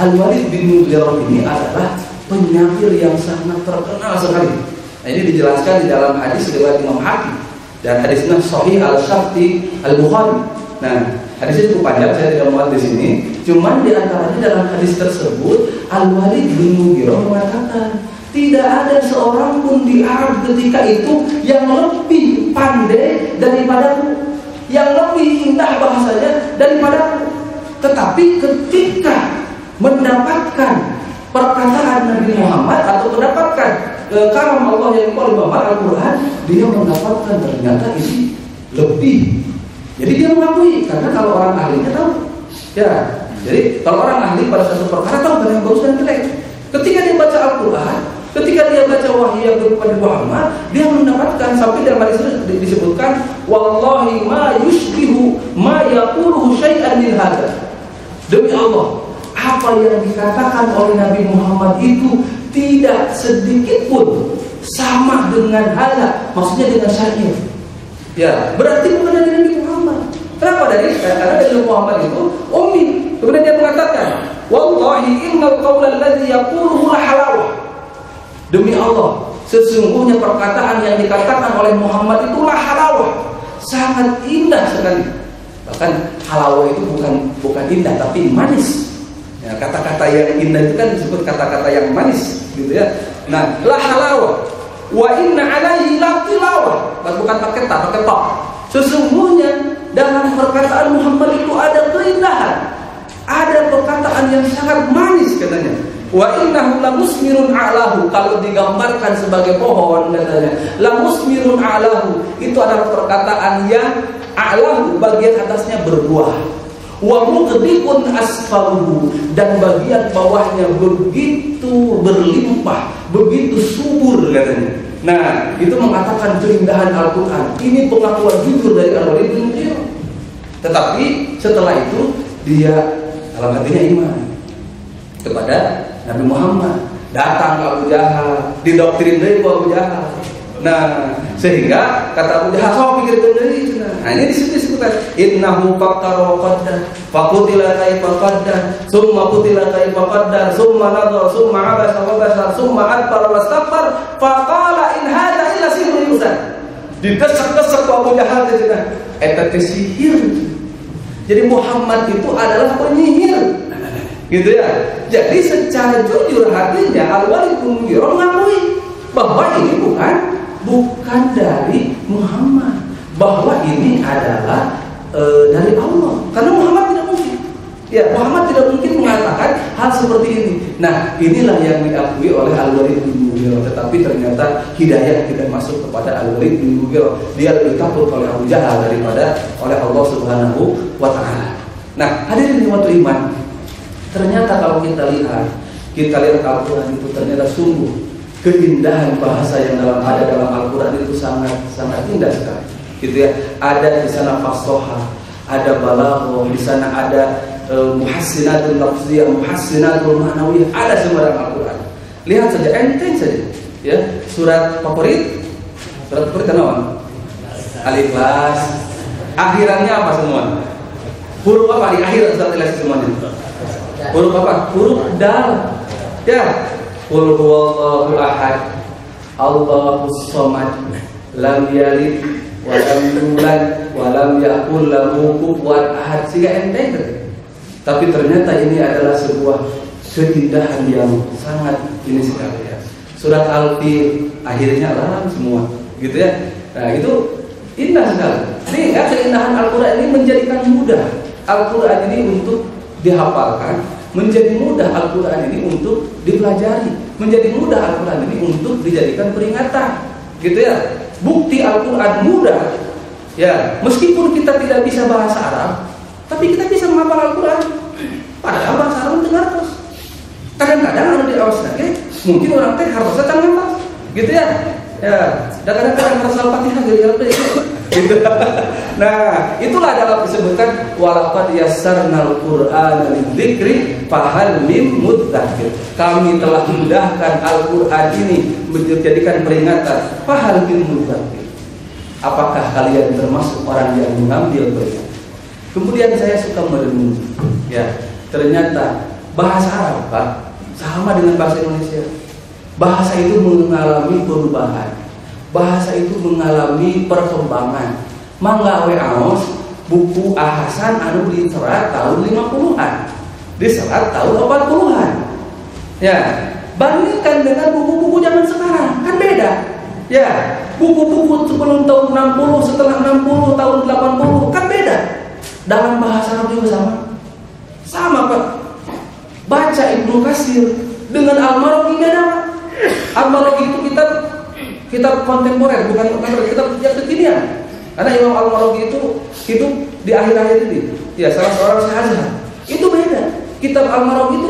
Al-Walid bin Mughirah ini adalah penyair yang sangat terkenal sekali. Nah, ini dijelaskan di dalam hadis riwayat Imam Hakim, dan hadisnya Sahih Al-Syafti Al-Bukhari. Nah, hadisnya cukup panjang, saya tidak muat di sini. Cuman di antaranya dalam hadis tersebut, Al-Walid bin Mughirah mengatakan, tidak ada seorang pun di Arab ketika itu yang lebih pandai daripadaku, yang lebih indah bahasanya daripadaku. Tetapi ketika mendapatkan perkataan Nabi Muhammad atau mendapatkan kalam Allah yang dibawa Al-Quran, dia mendapatkan ternyata ini lebih. Jadi dia mengakui, karena kalau orang ahlinya tahu, ya. Jadi kalau orang ahli pada satu perkara tahu mana yang bagus dan jelek. Ketika dia baca Al-Quran, ketika dia baca wahyu yang berupa di Muhammad, dia mendapatkan, sampai dalam hadis itu disebutkan, wallahi ma yushbihu ma yaquluhu syai'an min hadza. Demi Allah, apa yang dikatakan oleh Nabi Muhammad itu tidak sedikit pun sama dengan hadza, maksudnya dengan syair. Ya, berarti bukan dari Nabi Muhammad. Kenapa? Karena dari Muhammad itu ummi. Kemudian dia mengatakan, wallahi innal qawla alladhi yaquluhu la halawah. Demi Allah, sesungguhnya perkataan yang dikatakan oleh Muhammad itu la halawah, sangat indah sekali. Bahkan halawah itu bukan indah tapi manis. Ya, kata-kata yang indah itu kan disebut kata-kata yang manis, gitu ya. Nah, la halawah wa inna alaihi la tilawah, bukan pakai ta, pakai ta. Sesungguhnya dalam perkataan Muhammad itu ada keindahan, ada perkataan yang sangat manis katanya. Wa innahu la musmirun alahu, kalau digambarkan sebagai pohon katanya, la musmirun alahu, itu adalah perkataan yang alahu, bagian atasnya berbuah. Wa mughdiqun asfaluhu, dan bagian bawahnya begitu berlimpah, begitu subur katanya. Nah, itu mengatakan keindahan Al-Quran. Ini pengakuan jujur dari Al-Walid bin Mughirah. Tetapi setelah itu dia dalam hatinya iman kepada Nabi Muhammad. Datang ke Abu Jahal, didoktrin dari Abu Jahal. Nah, sehingga kata Abu Jahal, "Kau pikirkan dari itu." Nah, ini disebutkan innahu fakkara wa qaddar, faqutila kaifa qaddar, summa qutila kaifa qaddar, summa nadhara, summa abasa wa basar, summa adbara wastakbar, faqala in hadza illa sihrun yusar. Didesak-desak Abu Jahal teh eta teh sihir. Jadi Muhammad itu adalah penyihir. Gitu ya. Jadi secara jujur hatinya Al-Walid bin Mughirah mengakui bahwa ini bukan dari Muhammad, bahwa ini adalah dari Allah. Karena Muhammad tidak mungkin. Ya, Muhammad tidak mungkin mengatakan hal seperti ini. Nah, inilah yang diakui oleh Al-Walid bin Mughirah. Tetapi ternyata hidayah tidak masuk kepada Al-Walid bin Mughirah. Dia lebih takut oleh Abu Jahal daripada oleh Allah Subhanahu wa taala. Nah, hadirin jemaah iman, ternyata kalau kita lihat Al-Quran itu ternyata sungguh keindahan bahasa yang ada dalam Al-Quran itu sangat indah sekali. Gitu ya. Ada di sana fashoha, ada balaghah, di sana ada muhassinatul lafziyah, muhassinatul ma'nawiyah, ada semua dalam Al-Quran. Lihat saja, enteng saja. Ya, surat favorit apa? Al-Ikhlas. Akhirannya apa semua? Huruf apa di akhir surat Al-Ikhlas semuanya? Huruf apa? Huruf dal. Ya, qul huwallahu ahad, Allahus samad, lam yalid wa lam yulad wa lam yakul lahu kufuwan ahad. Sehingga enteng. Tapi ternyata ini adalah sebuah keindahan yang sangat ini sekali ya. Surat Al-Fil akhirnya lam semua, gitu ya. Nah, itu indah sekali. Ini ya, keindahan Al-Quran ini menjadikan mudah Al-Quran ini untuk dihafalkan, menjadi mudah Al-Quran ini untuk dipelajari, menjadi mudah Al-Quran ini untuk dijadikan peringatan, gitu ya. Bukti Al-Quran mudah, ya. Meskipun kita tidak bisa bahasa Arab, tapi kita bisa menghafal Al-Quran. Padahal bahasa Arab dengar terus. Kadang-kadang ada di awasnya, mungkin orang teh harus datang ngapal, gitu ya. Ya, dan kadang-kadang harus Al-Fatihah jadi apa itu. Gitu. Nah, itulah dalam disebutkan walaqad yassarnal Qur'ana lidzikri fahal mim mudzakir. Kami telah mudahkan Al-Qur'an ini menjadikan peringatan, fahal mim mudzakir. Apakah kalian termasuk orang yang mengambil peringatan? Kemudian saya suka merenung. Ya, ternyata bahasa Arab, Pak, sama dengan bahasa Indonesia. Bahasa itu mengalami perubahan. Bahasa itu mengalami perkembangan. Mangga we aos buku ahasan anu diserat tahun 50-an, diserat tahun 40-an. Ya, bandingkan dengan buku-buku zaman sekarang, kan beda. Ya, buku-buku sebelum tahun 60, setelah 60, tahun 80, kan beda. Dalam bahasa Arab juga sama. Sama, Pak. Baca Ibnu Katsir dengan Al-Maraghi beda, Pak. Al-Maraghi itu kitab kontemporer, bukan kitab yang kekinian. Karena Imam Al-Maraghi itu hidup di akhir-akhir ini. Ya, salah seorang Syekh. Itu beda. Kitab Al-Maraghi itu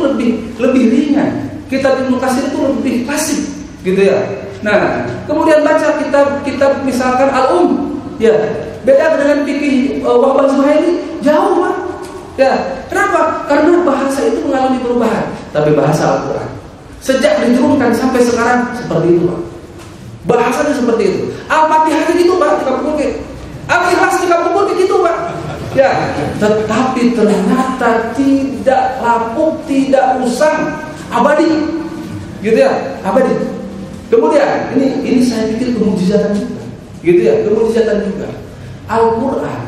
lebih ringan. Kitab Ibnu Katsir itu lebih klasik, gitu ya. Nah, kemudian baca kitab misalkan Al-Um, ya, beda dengan fikih Wahbah Zuhaili, jauh, Pak. Ya, kenapa? Karena bahasa itu mengalami perubahan. Tapi bahasa Al-Quran sejak diturunkan sampai sekarang seperti itu, Pak. Bahasanya seperti itu. Al-Fatihah gitu, Pak, Al-Ikhlas gitu, Pak. Ya, tetapi ternyata tidak lapuk, tidak usang, abadi. Gitu ya, abadi. Kemudian ini saya pikir kemujizatan juga. Gitu ya, kemujizatan juga. Al-Quran,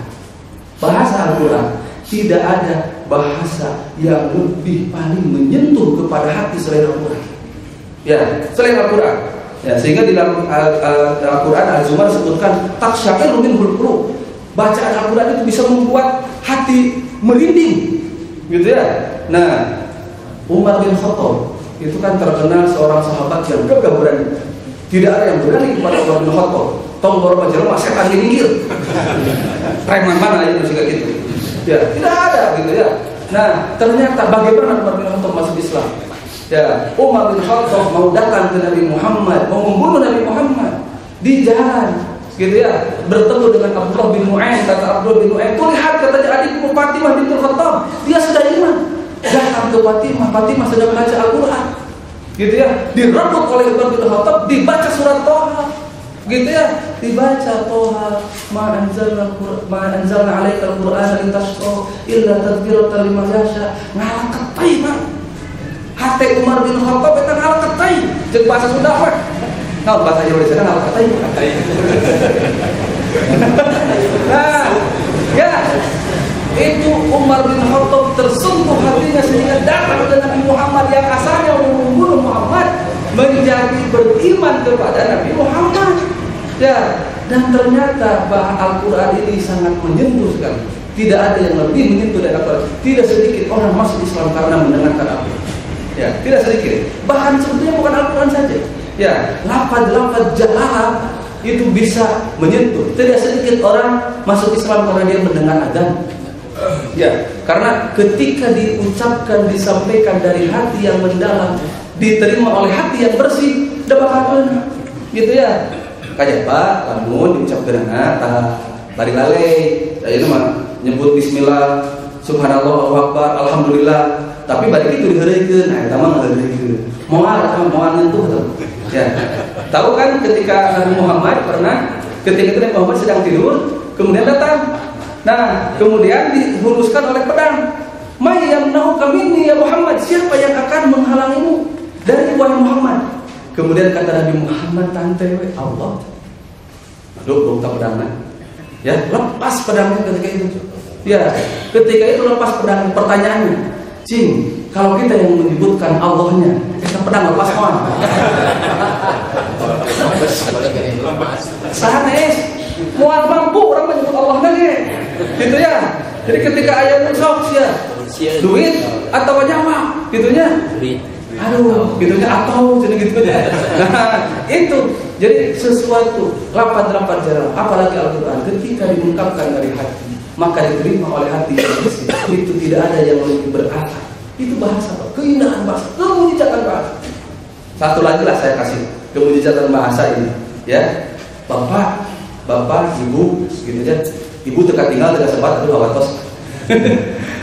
bahasa Al-Quran, tidak ada bahasa yang lebih paling menyentuh kepada hati selain Al-Quran. Ya, selain Al-Quran. Ya, sehingga di dalam Al-Quran Al-Zumar disebutkan taksya'iru minhul qulub. Bacaan Al-Quran itu bisa membuat hati merinding, gitu ya. Nah, Umar bin Khattab itu kan terkenal seorang sahabat yang gagah berani. Tidak ada yang berani kepada Umar bin Khattab. Tong baru jelema setan nyingkir. Preman mana itu juga gitu. Ya, tidak ada gitu ya. Nah, ternyata bagaimana Umar bin Khattab masuk Islam? Ya, Umar bin Khattab mau datang ke Nabi Muhammad, mau membunuh Nabi Muhammad di jalan, gitu ya. Bertemu dengan Abdullah bin Mu'ain, kata Abdullah bin Mu'ain, "Tuh lihat," katanya, "adikku Fatimah bintul Khattab, dia sudah iman." Datang ke Fatimah sedang baca Al-Quran, gitu ya. Direbut oleh Umar bin Khattab, dibaca surat Thaha. gitu ya, dibaca Toha ma anzalna 'alaikal qur'ana litashqa illa tadhkiratan liman yakhsha. Ngalah ketai mah hate Umar bin Khattab eta ngalah ketai jeung bahasa Sunda mah naon bahasa Indonesia ngalah ketai. Nah ya itu Umar bin Khattab tersentuh hatinya sehingga datang ke Nabi Muhammad yang asalnya membunuh Muhammad menjadi beriman kepada Nabi Muhammad. Ya, dan ternyata Al-Quran ini sangat menyentuh sekali. Tidak ada yang lebih menyentuh dari Al-Quran. Tidak sedikit orang masuk Islam karena mendengarkan Al-Quran. Ya, tidak sedikit. Bahkan sebetulnya bukan Al-Quran saja. Ya, lafaz-lafaz jalalah itu bisa menyentuh. Tidak sedikit orang masuk Islam karena dia mendengar azan. Ya, karena ketika diucapkan, disampaikan dari hati yang mendalam, diterima oleh hati yang bersih, udah bakal gitu ya. Kayak Pak, lamun diucapkeun bari lalai, saya mah nyebut bismillah, subhanallah, Allahu akbar, alhamdulillah. Tapi bari kitu diheureukeun, nah eta mah ngeureuykeun. Moal nyentuh tuh. Ya. Tahu kan ketika Nabi Muhammad pernah ketika itu Nabi Muhammad sedang tidur, kemudian datang. Nah, kemudian dihunuskan oleh pedang. May yamna'uka minni ya Muhammad, siapa yang akan menghalangimu dari wahai Muhammad? Kemudian kata Nabi Muhammad, tantewe Allah. Aduh, tak pedangnya. Ya, lepas pedangnya ketika itu. Ya, ketika itu lepas pedang. Pertanyaannya, Cing, kalau kita yang menyebutkan Allahnya, kita pedang lepas kawan. Sanes, mual mampu orang menyebut Allahnya nih. Gitu ya. Jadi ketika ayat sok ya, duit atau nyawa, gitunya. Aduh, gitunya atau jadi gitu aja. Nah, itu jadi sesuatu lafaz-lafaz jarang, apalagi Al-Qur'an ketika diungkapkan dari hati, maka diterima oleh hati yang bersih. Itu tidak ada yang lebih berakar. Itu bahasa, keindahan bahasa, kemujizatan bahasa. Satu lagi lah saya kasih kemujizatan bahasa ini, ya. Bapak, ibu, gitu ya. Ibu tekan tinggal tidak sempat aduh awatos.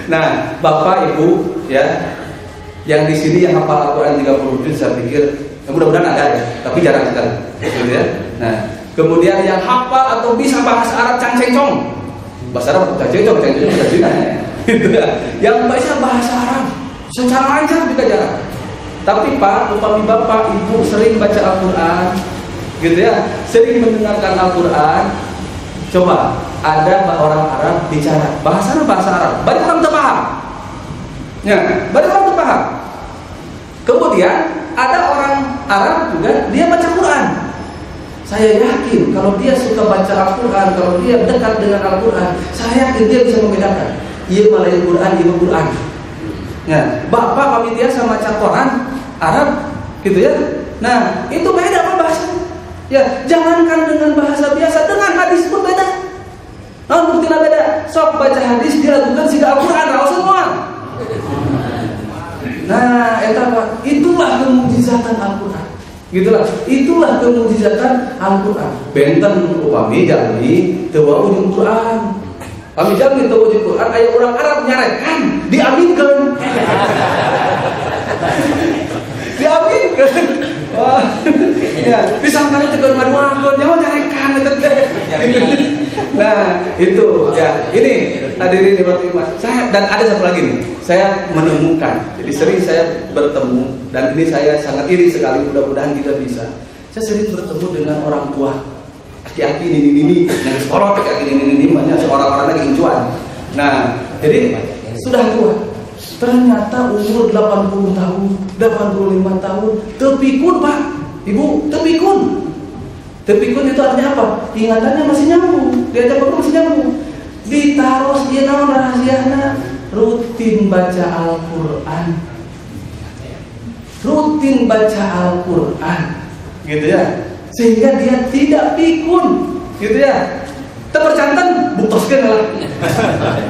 Nah, bapak, ibu, ya. Yang di sini yang hafal Al-Quran 30 juz saya pikir mudah-mudahan ada ya, tapi jarang sekali, gitu ya. Nah, kemudian yang hafal atau bisa bahasa Arab cangcengcong, bahasa Arab cangcengcong bisa Cina, gitu ya. Yang bisa bahasa Arab secara lancar juga jarang. Tapi Pak, upami bapak, ibu sering baca Al-Quran, gitu ya, sering mendengarkan Al-Quran. Coba ada orang Arab bicara bahasa Arab, banyak orang tak paham. Ya, banyak orang tak paham. Kemudian ada orang Arab juga dia baca Quran. Saya yakin kalau dia suka baca Al-Quran, kalau dia dekat dengan Al-Quran, saya yakin dia bisa membedakan. Iya malayan Quran, iya Quran. Ya, bapak kami dia sama baca Quran Arab, gitu ya. Nah, itu beda apa bahasanya? Ya, jangankan dengan bahasa biasa, dengan hadis pun beda. Nah, buktinya beda. Sok baca hadis dilakukan sehingga Al-Quran raos semua. Nah, itulah kemujizatan Al-Quran. Gitulah, itulah kemujizatan Al-Quran. Benten upami jalmi teu wujud Quran. Kami jalmi teu wujud Quran, aya orang Arab nyarekan, diaminkeun. Diaminkeun. Wah. Ya, disangkanya tegur ngaduakeun, nyawa nyarekan eta teh. Nah, itu ya. Ini hadirin Mas. Saya dan ada satu lagi nih. Saya menemukan. Jadi sering saya bertemu dan ini saya sangat iri sekali, mudah-mudahan kita bisa. Saya sering bertemu dengan orang tua. Aki-aki ini yang sekolah aki-aki ini banyak seorang-orang lagi incuan. Nah, jadi sudah tua. Ternyata umur 80 tahun, 85 tahun, tepikun Pak. Ibu, tepikun. Tepikun itu artinya apa? Ingatannya masih nyambung, diajak ngobrol masih nyambung. Ditaruh dia naon rahasiana, rutin baca Al-Qur'an. Rutin baca Al-Qur'an. Gitu ya. Sehingga dia tidak pikun, gitu ya. Terpercantan buktoskeun lah.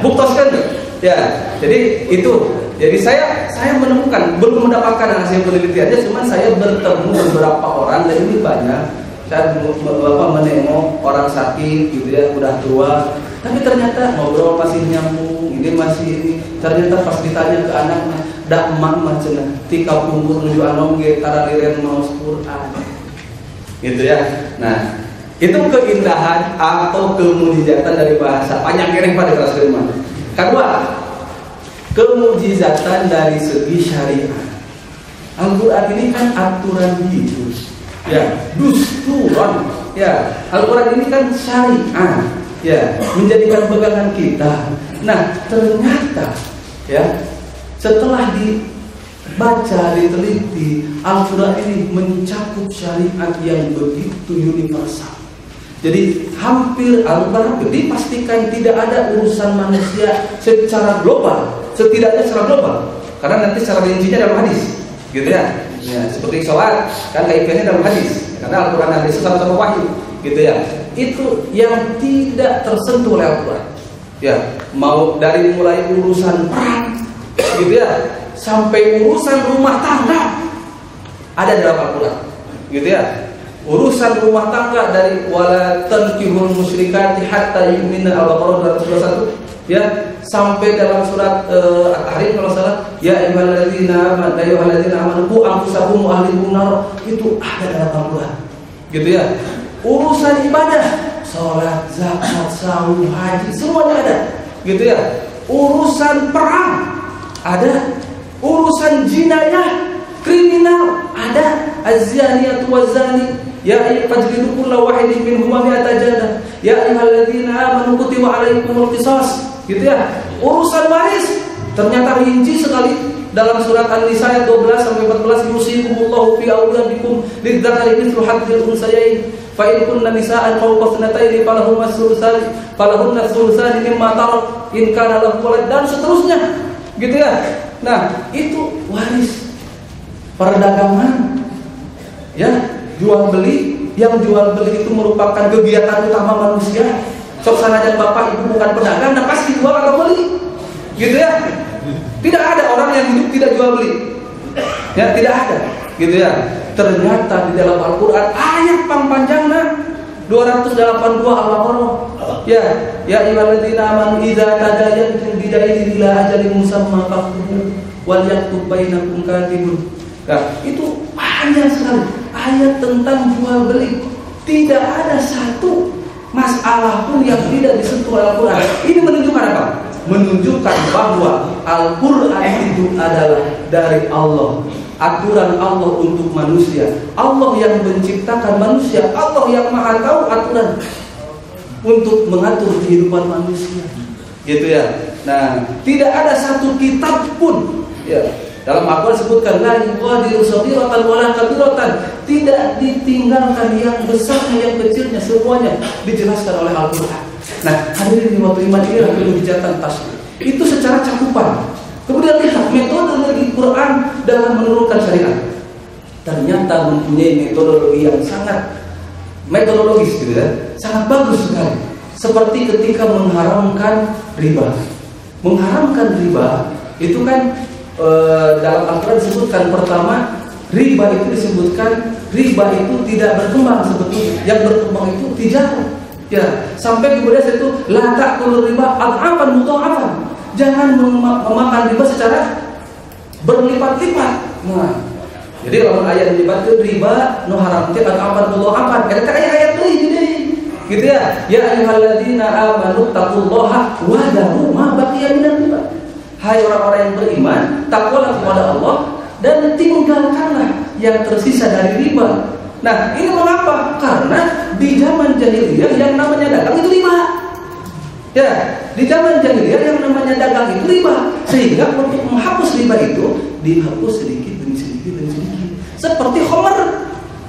Buktoskeun. Ya, jadi itu. Jadi saya menemukan, belum mendapatkan hasil penelitiannya, cuman saya bertemu beberapa orang dan ini banyak. Saya menengok orang sakit gitu ya, udah tua, tapi ternyata ngobrol masih nyambung, ini masih ini. Ternyata pas ditanya ke anaknya, dak emang macena, tika umur menuju anom ge karaliren maos Quran. Gitu ya. Nah, Itu keindahan atau kemujizatan dari bahasa. Panjang kering pada kelas kelima. Kedua, kemujizatan dari segi syariat. Al-Quran ini kan aturan hidup, ya, dusturan, ya. Al-Quran ini kan syariat, ya, menjadikan pegangan kita. Nah, ternyata, ya, setelah dibaca, diteliti, Al-Quran ini mencakup syariat yang begitu universal. Jadi hampir Al-Quran dipastikan tidak ada urusan manusia secara global, setidaknya secara global. Karena nanti secara rincinya dalam hadis, gitu ya. Ya, seperti sholat, kan kaitannya dalam hadis. Karena Al-Quran dan hadis sama-sama wahyu, gitu ya. Itu yang tidak tersentuh oleh Al-Quran. Ya, mau dari mulai urusan perang, gitu ya, sampai urusan rumah tangga ada dalam Al-Quran, gitu ya. Urusan rumah tangga dari wala tankihul musyrikati hatta yu'minna, Al-Baqarah 221, ya, sampai dalam surat At-Tahrim kalau salah, ya ayyuhalladzina amanu qu anfusakum wa ahlikum nar, itu ada dalam Al-Quran, gitu ya. Urusan ibadah, salat, zakat, saum, haji, semuanya ada, gitu ya. Urusan perang ada, urusan jinayah, kriminal ada, az-zaniyatu waz-zani ya fajlidu kulla wahidin minhuma mi'ata jaldah ya ayyuhalladzina amanu kutiba 'alaikumul qisas, gitu ya. Urusan waris ternyata rinci sekali dalam surat An-Nisa ayat 12 sampai 14, yusikumullahu fi auladikum lidzakari mithlu hadzil unsayain fa in kunna nisaan fawqa thnatayn falahunna thulutsani mimma tarak in kana lahu walad, dan seterusnya, gitu ya. Nah, itu waris. Perdagangan, ya, jual beli, yang jual beli itu merupakan kegiatan utama manusia. Sok sanajan bapak ibu bukan pedagang, nah pasti jual atau beli, gitu ya. Tidak ada orang yang hidup tidak jual beli, ya, tidak ada, gitu ya. Ternyata di dalam Al-Quran ayat panjangnya 282 Al-Baqarah, ya, ya ayyuhalladzina amanu idza tadayantum bidainin ila ajalin musamma faktubuhu wal yaktub bainakum katibun. Nah, itu banyak sekali ayat tentang jual beli. Tidak ada satu masalah pun yang tidak disentuh oleh Al-Quran. Ini menunjukkan apa? Menunjukkan bahwa Al-Quran itu adalah dari Allah. Aturan Allah untuk manusia. Allah yang menciptakan manusia. Allah yang maha tahu aturan untuk mengatur kehidupan manusia, gitu ya. Nah, tidak ada satu kitab pun, ya, dalam Al-Quran disebutkan la yughadiru shaghiratan wala kabiratan, tidak ditinggalkan yang besarnya yang kecilnya, semuanya dijelaskan oleh Al-Quran. Nah, hadirin di waktu iman ini perlu dicatat tasbih. Itu secara cakupan. Kemudian lihat metodologi Quran dalam menurunkan syariat. Ternyata mempunyai metodologi yang sangat metodologis, gitu ya, sangat bagus sekali. Seperti ketika mengharamkan riba. Mengharamkan riba itu kan dalam Al-Quran disebutkan pertama, riba itu disebutkan riba itu tidak berkembang sebetulnya. Yang berkembang itu tijarah, ya, sampai kemudian itu la ta'kulu riba ad'afan mudha'afan. Jangan memakan riba secara berlipat-lipat. Nah, jadi kalau ayat dilibatkan riba nu haramkeun ad'afan mudha'afan. Eta ayat deui gitu ya. Ya ayyuhalladzina amanu taqullaha wa daru ma baqiya minal riba. Hai orang-orang yang beriman, takwalah kepada Allah dan tinggalkanlah yang tersisa dari riba. Nah, ini mengapa? Karena di zaman jahiliyah yang namanya dagang itu riba. Ya, di zaman jahiliyah yang namanya dagang itu riba. Sehingga untuk menghapus riba itu dihapus sedikit demi sedikit demi sedikit. Seperti khamr.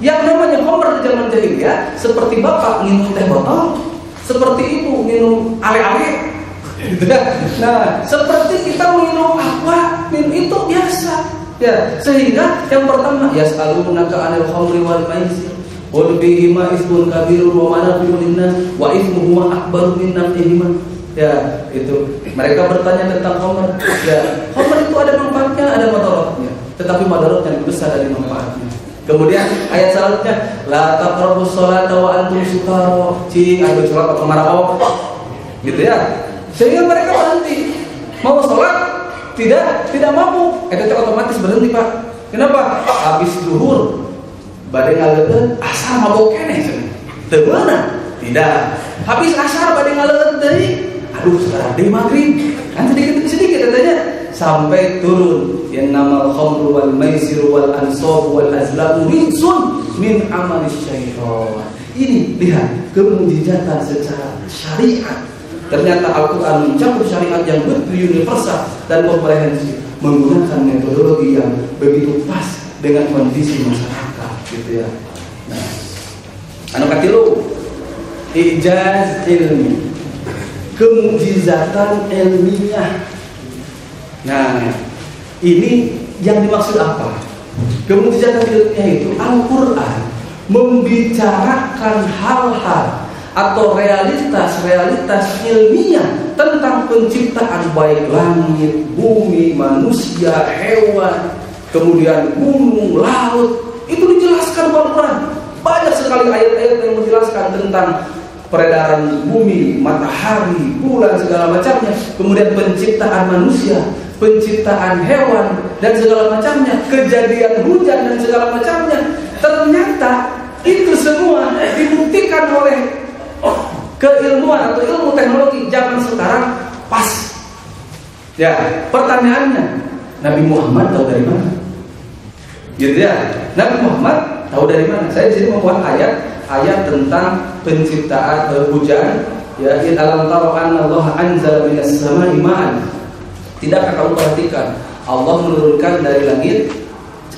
Yang namanya khamr di zaman jahiliyah seperti bapak minum teh botol, seperti ibu minum ale-ale. Nah, seperti kita minum aqua, minum itu biasa, ya. Sehingga yang pertama, yas'alunaka 'anil khamri wal maisir qul fihima ismun kabirun wa manafi'u lin-nas wa ithmuhuma akbaru min naf'ihima. Ya, itu. Mereka bertanya tentang khamr. Ya, khamr itu ada manfaatnya, ada mudaratnya, tetapi mudaratnya lebih besar dari manfaatnya. Kemudian ayat selanjutnya, la taqrabus sholata wa antum sukara. Cing, anu sholat atau marah, gitu ya. Sehingga mereka berhenti. Mau sholat tidak mampu. Itu otomatis berhenti, Pak. Kenapa? Habis zuhur badai ngaleun asal mabok keneh. temenan. Tidak. Habis asar pada ngaleun deui. Aduh, sekarang deui magrib. Kan sedikit katanya sampai turun innamal khamru wal maisiru wal ansab wal azlamu rijsun min amalis syaitan. Ini lihat kemujizatan secara syariat. Ternyata Al-Quran mencakup syariat yang begitu universal dan komprehensif, menggunakan metodologi yang begitu pas dengan kondisi masyarakat, gitu ya. Nah, anu katilu ijaz ilmi, kemujizatan ilmiah. Nah, ini yang dimaksud apa? Kemujizatan ilmiah itu Al-Quran membicarakan hal-hal atau realitas-realitas ilmiah tentang penciptaan baik langit, bumi, manusia, hewan, kemudian gunung, laut. Itu dijelaskan Al-Quran. Banyak sekali ayat-ayat yang menjelaskan tentang peredaran bumi, matahari, bulan, segala macamnya. Kemudian penciptaan manusia, penciptaan hewan, dan segala macamnya. Kejadian hujan dan segala macamnya. Ternyata itu semua dibuktikan oleh keilmuan atau ilmu teknologi zaman sekarang pas. Ya, pertanyaannya, Nabi Muhammad tahu dari mana? Gitu ya. Nabi Muhammad tahu dari mana? Saya di sini membuat ayat tentang penciptaan hujan. Ya, in alam tara anna Allah anzala minas sama'i ma'an. Tidakkah kamu perhatikan Allah menurunkan dari langit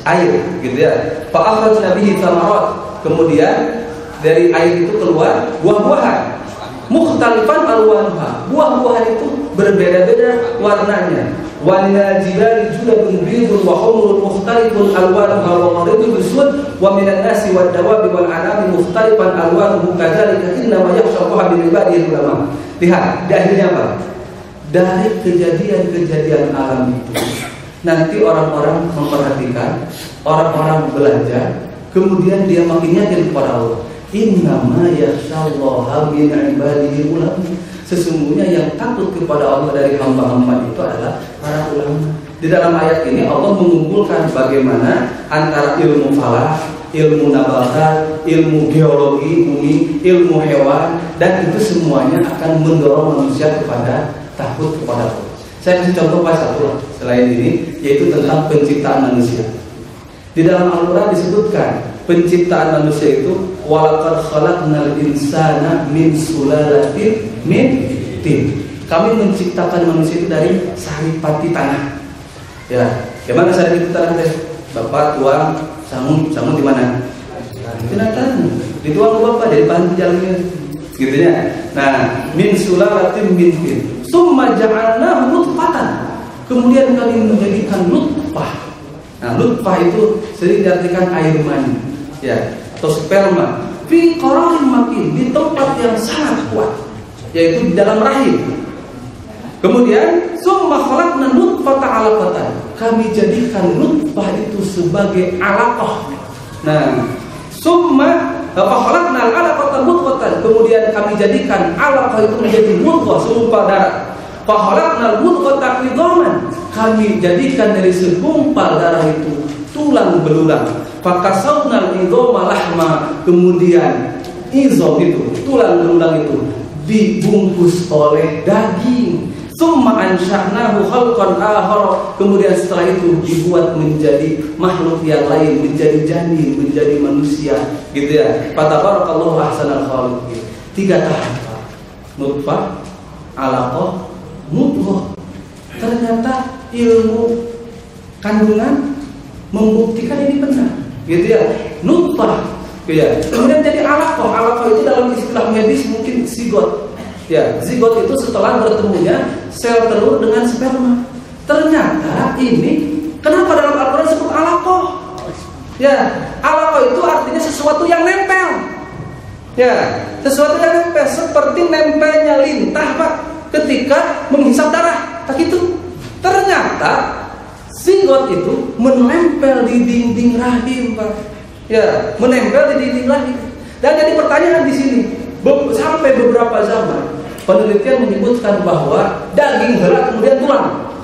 air, gitu ya. Fa akhrajna bihi thamarat. Kemudian dari air itu keluar buah-buahan. Mukhtalifan alwanuha. Buah-buahan itu berbeda-beda warnanya. Wa minal jibali judadun bidun wa humrun mukhtalifun alwanuha wa gharibun bisud wa minan nasi wad dawabi wal anami mukhtalifan alwanuhu kadzalika inna ma yakhshallaha bil ibadihi ulama. Lihat, di akhirnya apa? Dari kejadian-kejadian alam itu nanti orang-orang memperhatikan, orang-orang belajar, kemudian dia makin yakin kepada Allah. Innama yakhshallaha min ibadihi ulama. Sesungguhnya yang takut kepada Allah dari hamba-hamba itu adalah para ulama. Di dalam ayat ini Allah mengumpulkan bagaimana antara ilmu falak, ilmu nabatat, ilmu geologi bumi, ilmu hewan, dan itu semuanya akan mendorong manusia kepada takut kepada Allah. Saya kasih contoh satu selain ini, yaitu tentang penciptaan manusia. Di dalam Al-Quran disebutkan penciptaan manusia itu walaqad khalaqnal insana min sulalatin min tin. Kami menciptakan manusia itu dari saripati tanah. Ya, gimana saripati tanah teh? Bapak tuang sangun di mana? Di tanah. Dituang bapak dari bahan jalannya. Gitu ya. Nah, min sulalatin min tin. Summa ja'alnahu nutfatan. Kemudian kami menjadikan nutfah. Nah, nutfah itu sering diartikan air mani, ya, atau sperma. Fi qararin makin, di tempat yang sangat kuat, yaitu di dalam rahim. Kemudian summa khalaqna nutfata 'alaqatan. Kami jadikan nutfah itu sebagai alaqah. Nah, summa khalaqna 'alaqatan mudghatan. Kemudian kami jadikan alaqah itu menjadi mudghah, segumpal darah. Fa khalaqna mudghata 'idhaman. Kami jadikan dari segumpal darah itu tulang belulang. Fakasawna al-idhama lahma. Kemudian izom itu, tulang belulang itu dibungkus oleh daging. Summa ansha'nahu khalqan akhar. Kemudian setelah itu dibuat menjadi makhluk yang lain, menjadi janin, menjadi manusia, gitu ya. Fatabarakallahu ahsanal khaliqin. 3 tahap. Nutfah, alaqah, mudghah. Ternyata ilmu kandungan membuktikan ini benar, gitu ya. Nutfah, ya. Kemudian jadi alaqah. Alaqah itu dalam istilah medis mungkin zigot. Ya, zigot itu setelah bertemunya sel telur dengan sperma. Ternyata ini kenapa dalam Al-Quran disebut alaqah? Ya, alaqah itu artinya sesuatu yang nempel. Ya, sesuatu yang nempel seperti nempelnya lintah, Pak, ketika menghisap darah. Tak itu. Ternyata zigot itu menempel di dinding rahim, Pak. Ya, menempel di dinding rahim. Dan jadi pertanyaan di sini, sampai beberapa zaman penelitian menyebutkan bahwa daging heula kemudian tulang.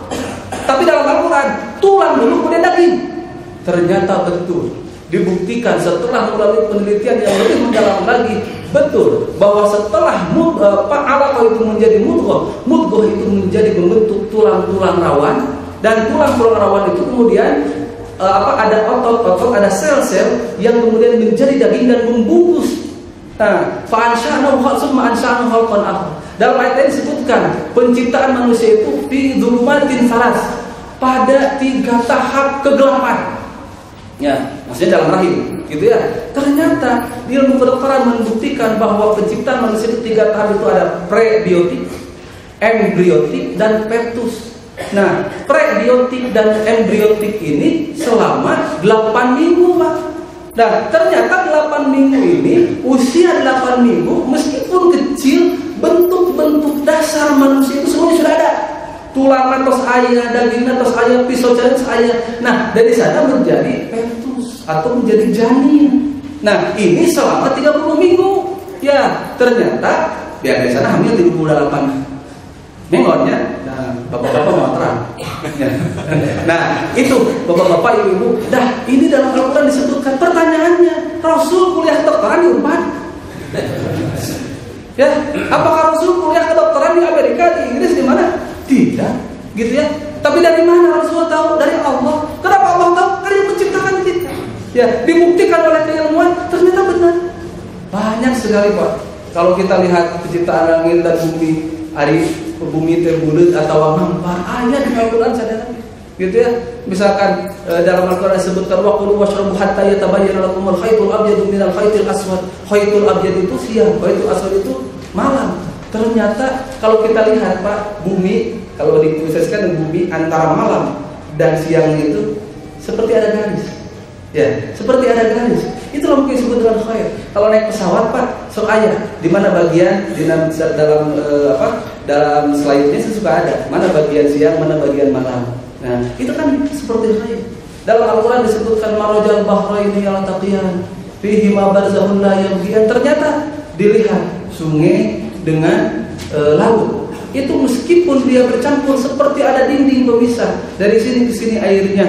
Tapi dalam Al-Quran tulang dulu kemudian daging. Ternyata betul. dibuktikan setelah melalui penelitian yang lebih mendalam lagi, betul bahwa setelah alaqah itu menjadi mudghah itu menjadi membentuk tulang-tulang rawan, dan tulang-tulang rawan itu kemudian ada otot-otot, ada sel-sel yang kemudian menjadi daging dan membungkus. Nah, fa'ansha'nahu khalqan akhar. Dalam ayat ini disebutkan penciptaan manusia itu fi dzulumatin salas, pada 3 tahap kegelapan. Ya, maksudnya dalam rahim, gitu ya. Ternyata ilmu kedokteran membuktikan bahwa penciptaan manusia itu 3 tahap itu ada prebiotik, embriotik, dan fetus. Nah, prebiotik dan embriotik ini selama 8 minggu, Pak. Nah, ternyata 8 minggu ini, usia 8 minggu, meskipun kecil, bentuk-bentuk dasar manusia itu semuanya sudah ada. Tulang tos ayah, daging tos ayah, pisau jalan ayah. Nah, dari sana menjadi fetus atau menjadi janin. Nah, ini selama 30 minggu. Ya, ternyata ya dari sana hamil 38 minggunya. Nah, bapak-bapak mau terang. Nah, itu bapak-bapak, ibu-ibu. Dah, ini dalam Al-Quran disebutkan. Pertanyaannya, Rasul kuliah kedokteran di Unpad? Ya, apakah Rasul kuliah kedokteran di Amerika, di Inggris, di mana? Tidak, gitu ya. Tapi dari mana Rasul tahu? Dari Allah. Kenapa Allah tahu? Karena yang menciptakan kita. Ya, dibuktikan oleh keilmuan, ternyata benar. Banyak sekali, Pak. Kalau kita lihat penciptaan langit dan bumi, bumi terbulut atau ngampar, ayat di Al-Quran sadar, gitu ya. Misalkan dalam Al-Quran disebutkan waqulu washrabu hatta yatabayyana lakumul khaytul abyadu minal khaytil aswad. Khaytul abyad itu siang, khaytul aswad itu malam. Ternyata kalau kita lihat, Pak, bumi, kalau dikhususkan bumi antara malam dan siang itu seperti ada garis. Ya, seperti ada garis. Itulah mungkin disebut dengan khair. Kalau naik pesawat, Pak, sok ayah di mana bagian dalam slide-nya suka ada mana bagian siang, mana bagian malam. Nah, itu kan seperti khair. Dalam Al-Quran disebutkan marajal bahraini yaltaqiyan fihi ma barzakhun la yabghiyan. Ternyata dilihat sungai dengan laut. Itu meskipun dia bercampur seperti ada dinding pemisah. Dari sini ke sini airnya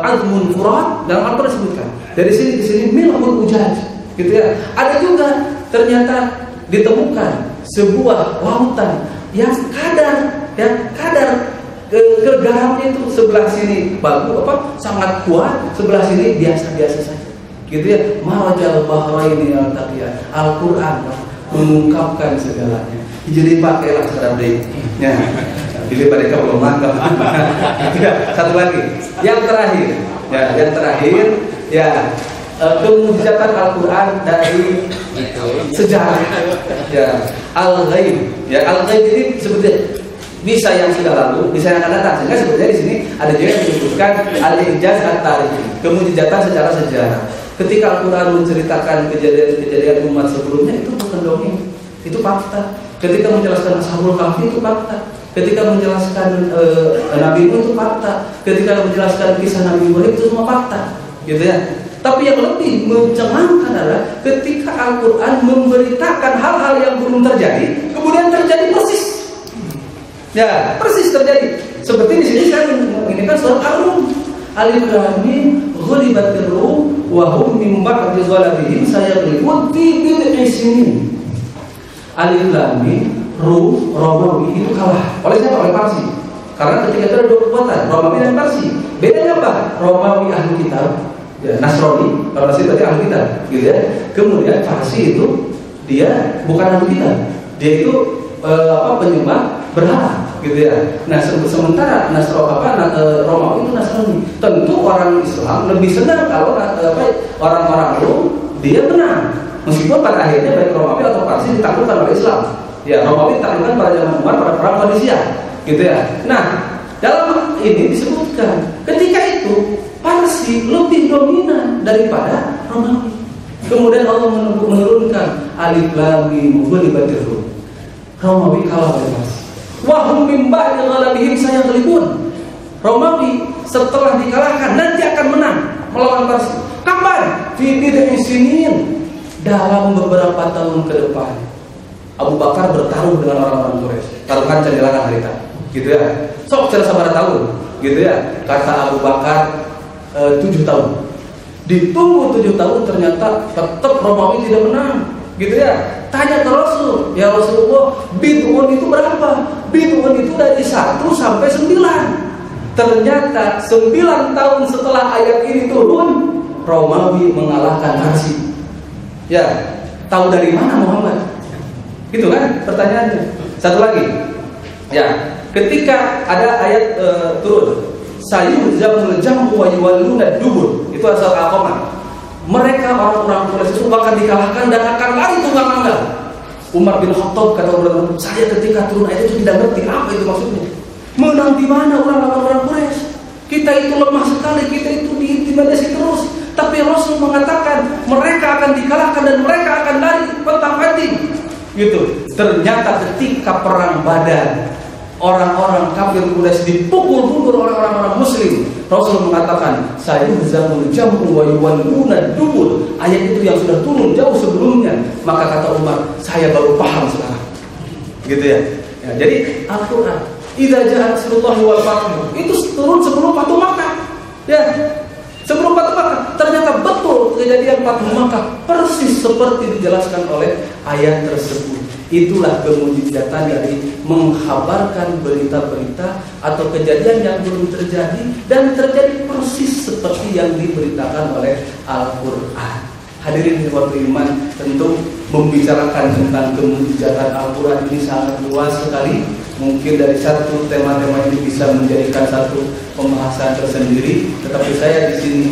azmun furat, dalam Al-Quran disebutkan. Dari sini ke sini milhul ujaj, gitu ya. Ada juga ternyata ditemukan sebuah lautan yang kadar garamnya itu sebelah sini bagus sangat kuat, sebelah sini biasa-biasa saja, gitu ya. Marajal bahraini yaltaqiyan. Al-Quran mengungkapkan segalanya. Jadi pakailah serabdai. Ya. Bila mereka belum mantap. Satu lagi, yang terakhir, kemujizatan Al-Quran dari sejarah. Ya, al-ghaib. Ya, al-ghaib ini sebetulnya bisa yang sudah lalu, bisa yang akan datang. Sehingga sebetulnya di sini ada juga yang disebutkan al-ijaz at-tarikhi, kemujizatan secara sejarah. Ketika Al-Quran menceritakan kejadian-kejadian umat sebelumnya, itu bukan dongeng, itu fakta. Ketika menjelaskan Ashabul Kahfi, itu fakta. Ketika menjelaskan Nabi Nuh, itu fakta. Ketika menjelaskan kisah Nabi Ibrahim, itu semua fakta, gitu ya. Tapi yang lebih mencengangkan adalah ketika Al-Quran memberitakan hal-hal yang belum terjadi, kemudian terjadi persis. Ya, persis terjadi. Seperti di sini saya menginginkan surat Ar-Rum. Alif Lam Mim ghulibatir Rum wa hum min ba'di ghalabihim sayaghlibun fi bid'i sinin. Alif Lam Mim Rum, Romawi itu kalah. Oleh siapa? Oleh Parsi. Karena ketika itu ada dua kekuatan, Romawi dan Parsi. Bedanya apa? Romawi ahli kitab, ya, Nasrani. Kalau Nasrani berarti ahli kitab, gitu ya. Kemudian Parsi itu dia bukan ahli kitab. Dia itu penyembah berhala, gitu ya. Nah, sementara Romawi itu Nasrani. Tentu orang Islam lebih senang kalau orang-orang Rom dia menang. Meskipun pada akhirnya baik Romawi atau Parsi ditaklukkan oleh Islam. Ya, Romawi ditaklukkan pada zaman Umar, pada perang Qadisiyah, gitu ya. Nah, dalam ini disebutkan ketika itu Parsi lebih dominan daripada Romawi. Kemudian Allah menurunkan Alif Lam Mim ghulibatir Rum. Romawi kalah oleh Parsi. Wa hum min ba'di ghalabihim sayaghlibun. Romawi setelah dikalahkan nanti akan menang melawan Parsi. Kapan? Fi bid'i sinin. Dalam beberapa tahun ke depan Abu Bakar bertarung dengan orang-orang Quraisy. Taruhan cendelangan harita, gitu ya. Sok cerita pada tahun, gitu ya. Kata Abu Bakar 7 tahun. Ditunggu 7 tahun ternyata tetap Romawi tidak menang, gitu ya. Tanya ke Rasul, ya Rasulullah, bid'un itu berapa? Bid'un itu dari 1 sampai 9. Ternyata 9 tahun setelah ayat ini turun, Romawi mengalahkan Parsi. Ya, tahu dari mana Muhammad? Gitu kan pertanyaannya. Satu lagi, ya, ketika ada ayat turun, sayuhzamul jam'u wa yuwalluna dubur, itu asal Al-Qamar. Mereka orang-orang Quraisy itu akan dikalahkan dan akan lari tunggang-langgang. Umar bin Khattab kata Umar, saya ketika turun ayat itu tidak ngerti apa itu maksudnya. Menang di mana orang Quraisy? Kita itu lemah sekali, kita itu diintimidasi terus. Tapi Rasul mengatakan mereka akan dikalahkan dan mereka akan lari petang-peting. Gitu. Ternyata ketika perang Badar, orang-orang kafir Quraisy dipukul mundur oleh orang-orang Muslim. Rasul mengatakan, sayuhzamul jam'u wa yuwalluna dubur. Ayat itu yang sudah turun jauh sebelumnya. Maka kata Umar, saya baru paham sekarang. Gitu ya. Ya, jadi Al-Quran idza ja'a nasrullahi wal fath itu turun sebelum Fathu Makkah. Ya. Sebelum Fathu Makkah, ternyata betul kejadian Fathu Makkah persis seperti dijelaskan oleh ayat tersebut. Itulah kemujizatan dari mengkhabarkan berita-berita atau kejadian yang belum terjadi dan terjadi persis seperti yang diberitakan oleh Al-Qur'an. Hadirin ikhwatul iman, tentu membicarakan tentang kemujizatan Al-Qur'an ini sangat luas sekali. Mungkin dari satu tema-tema ini bisa menjadikan satu pembahasan tersendiri. Tetapi saya di sini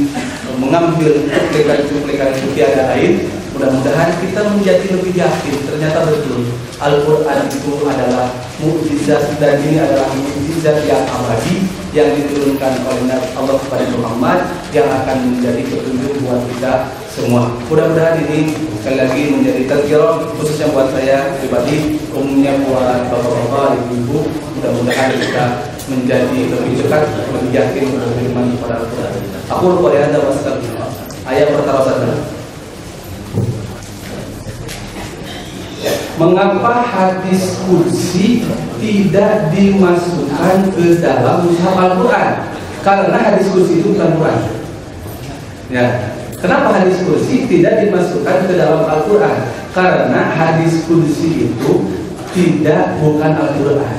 mengambil cuplikan-cuplikan itu tiada lain. Mudah-mudahan kita menjadi lebih yakin. Ternyata betul Al-Quran itu adalah mukjizat, dan ini adalah mukjizat yang abadi yang diturunkan oleh Allah kepada Muhammad, yang akan menjadi petunjuk buat kita semua. Mudah-mudahan ini sekali lagi menjadi tadzkirah khususnya buat saya pribadi, umumnya buat bapak-bapak, ibu-ibu. Mudah-mudahan kita menjadi lebih dekat, lebih yakin beriman kepada Al-Quran. Aku lupa ya, ada masalah ayat pertama saja. Mengapa hadis kursi tidak dimasukkan ke dalam mushaf Al-Quran? Karena hadis kursi itu bukan Quran. Ya. Kenapa hadis kursi tidak dimasukkan ke dalam Al-Quran? Karena hadis kursi itu bukan Al-Quran.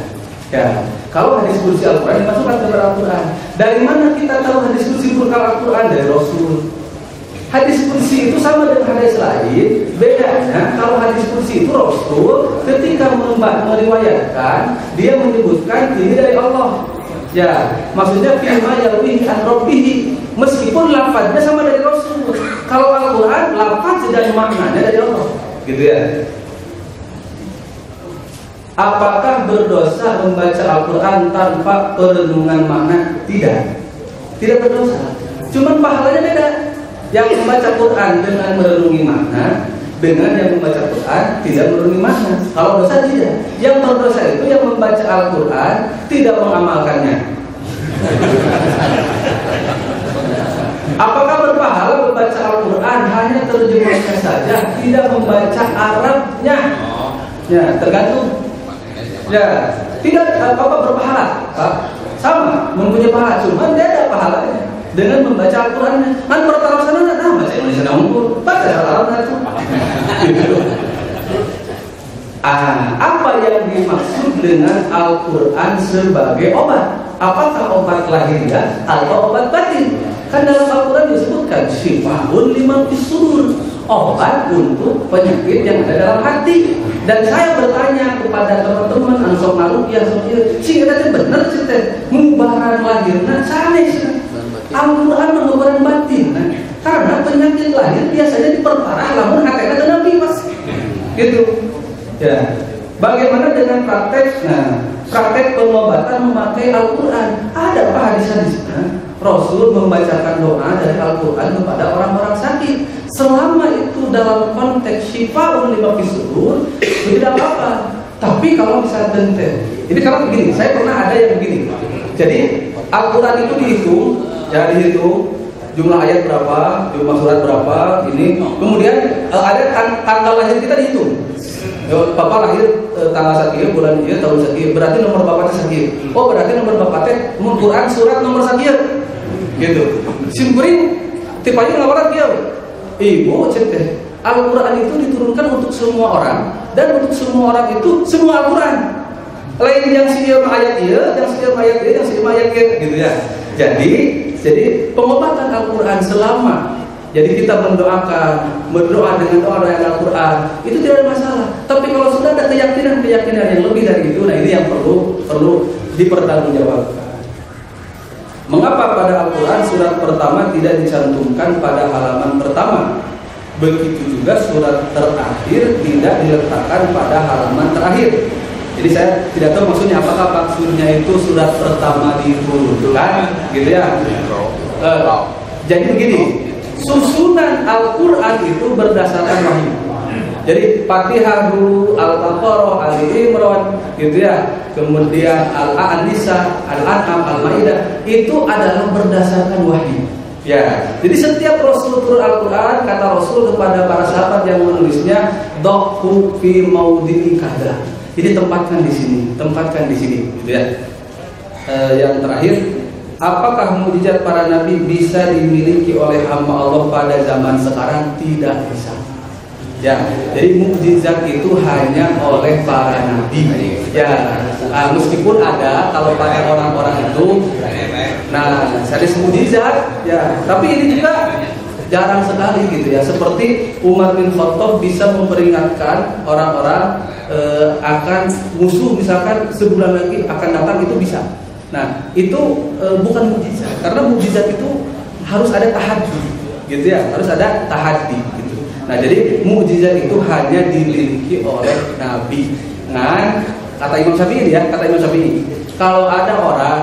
Ya. Kalau hadis kursi Al-Quran dimasukkan ke dalam Al-Quran. Dari mana kita tahu hadis kursi bukan Al-Quran? Dari Rasul. Hadis kursi itu sama dengan hadis lain. Bedanya kalau hadis kursi itu Rasul ketika meriwayatkan, dia menyebutkan ini dari Allah. Ya, maksudnya fima yarwihi an rabbih, meskipun lafaznya sama dari Rasul. Kalau Al-Quran lafaz dan maknanya dari Allah. Gitu ya. Apakah berdosa membaca Al-Quran tanpa perenungan makna? Tidak berdosa. Cuman pahalanya beda. Yang membaca Quran dengan merenungi makna, dengan yang membaca Quran tidak merenungi makna. Kalau dosa tidak. Yang berdosa itu yang membaca Al-Quran tidak mengamalkannya. Apakah berpahala membaca Al-Quran hanya terjemahnya saja, tidak membaca Arabnya? Ya, tergantung. Ya, tidak apa-apa berpahala. Sama, mempunyai pahala, cuma dia ada pahalanya dengan membaca Al-Quran. Kan pertama sana, baca Indonesia unggul, baca Al-Quran itu. Apa yang dimaksud dengan Al-Quran sebagai obat? Apakah obat lahiriah atau obat batin? Kan dalam Al-Quran disebutkan syifaun lima fis sudur, obat untuk penyakit yang ada dalam hati. Dan saya bertanya kepada teman-teman ansor naruqyah, sih katanya benar cerita mubaran lahirna sanes. Al-Quran mengubaran batin. Karena penyakit lahir biasanya diperparah lamun hakikatnya ke Nabi Mas. Gitu. Ya. Bagaimana dengan praktek? Praktek pengobatan memakai Al-Quran. Ada apa hadis-hadisnya? Rasul membacakan doa dari Al-Quran kepada orang-orang sakit. Selama itu dalam konteks syifa'un lima fis sudur, tidak apa-apa. Tapi kalau misalnya ini kalau begini, saya pernah ada yang begini. Jadi Al-Quran itu dihitung, ya dihitung jumlah ayat berapa, jumlah surat berapa, ini. Kemudian ada tanggal lahir kita dihitung. Bapak lahir tanggal sekian, bulan ini, tahun sekian, berarti nomor bapaknya sekian. Oh berarti nomor bapaknya Quran surat nomor sekian. Gitu. Simkuring tipanya ngawaran dia. Ibu cek teh, Al-Quran itu diturunkan untuk semua orang, dan untuk semua orang itu semua Al-Quran. Lain yang siam ayat dia, yang siam ayat dia, yang siam ayat dia, gitu ya. Jadi pengobatan Al-Quran selama, jadi kita berdoa dengan doa Al-Quran itu tidak ada masalah. Tapi kalau sudah ada keyakinan yang lebih dari itu, nah ini yang perlu dipertanggungjawabkan. Mengapa pada Al-Quran surat pertama tidak dicantumkan pada halaman pertama? Begitu juga surat terakhir tidak diletakkan pada halaman terakhir. Jadi saya tidak tahu maksudnya, apakah maksudnya itu surat pertama diturunkan, gitu ya? Jadi begini, susunan Al-Quran itu berdasarkan wahyu. Jadi Fatihah dulu, Al-Baqarah, Ali Imran, gitu ya. Kemudian Al-Nisa, Al-An'am, Al-Maidah, itu adalah berdasarkan wahyu. Ya, jadi setiap Rasul turun Al-Quran, kata Rasul kepada para sahabat yang menulisnya, "Dhaqu fi maudhi'i kadza." Jadi tempatkan di sini, gitu ya. Yang terakhir, apakah mukjizat para nabi bisa dimiliki oleh hamba Allah pada zaman sekarang? Tidak bisa. Ya, jadi mukjizat itu hanya oleh para nabi. Ya, meskipun ada kalau pada orang-orang itu, nah, hadis mukjizat, ya, tapi ini juga jarang sekali gitu ya. Seperti Umar bin Khattab bisa memperingatkan orang-orang akan musuh, misalkan sebulan lagi akan datang, itu bisa. Nah, itu bukan mukjizat, karena mukjizat itu harus ada tahaddi, gitu ya, harus ada tahaddi. Gitu. Nah, jadi mukjizat itu hanya dimiliki oleh Nabi. Nah, kata Imam Syafi'i, kalau ada orang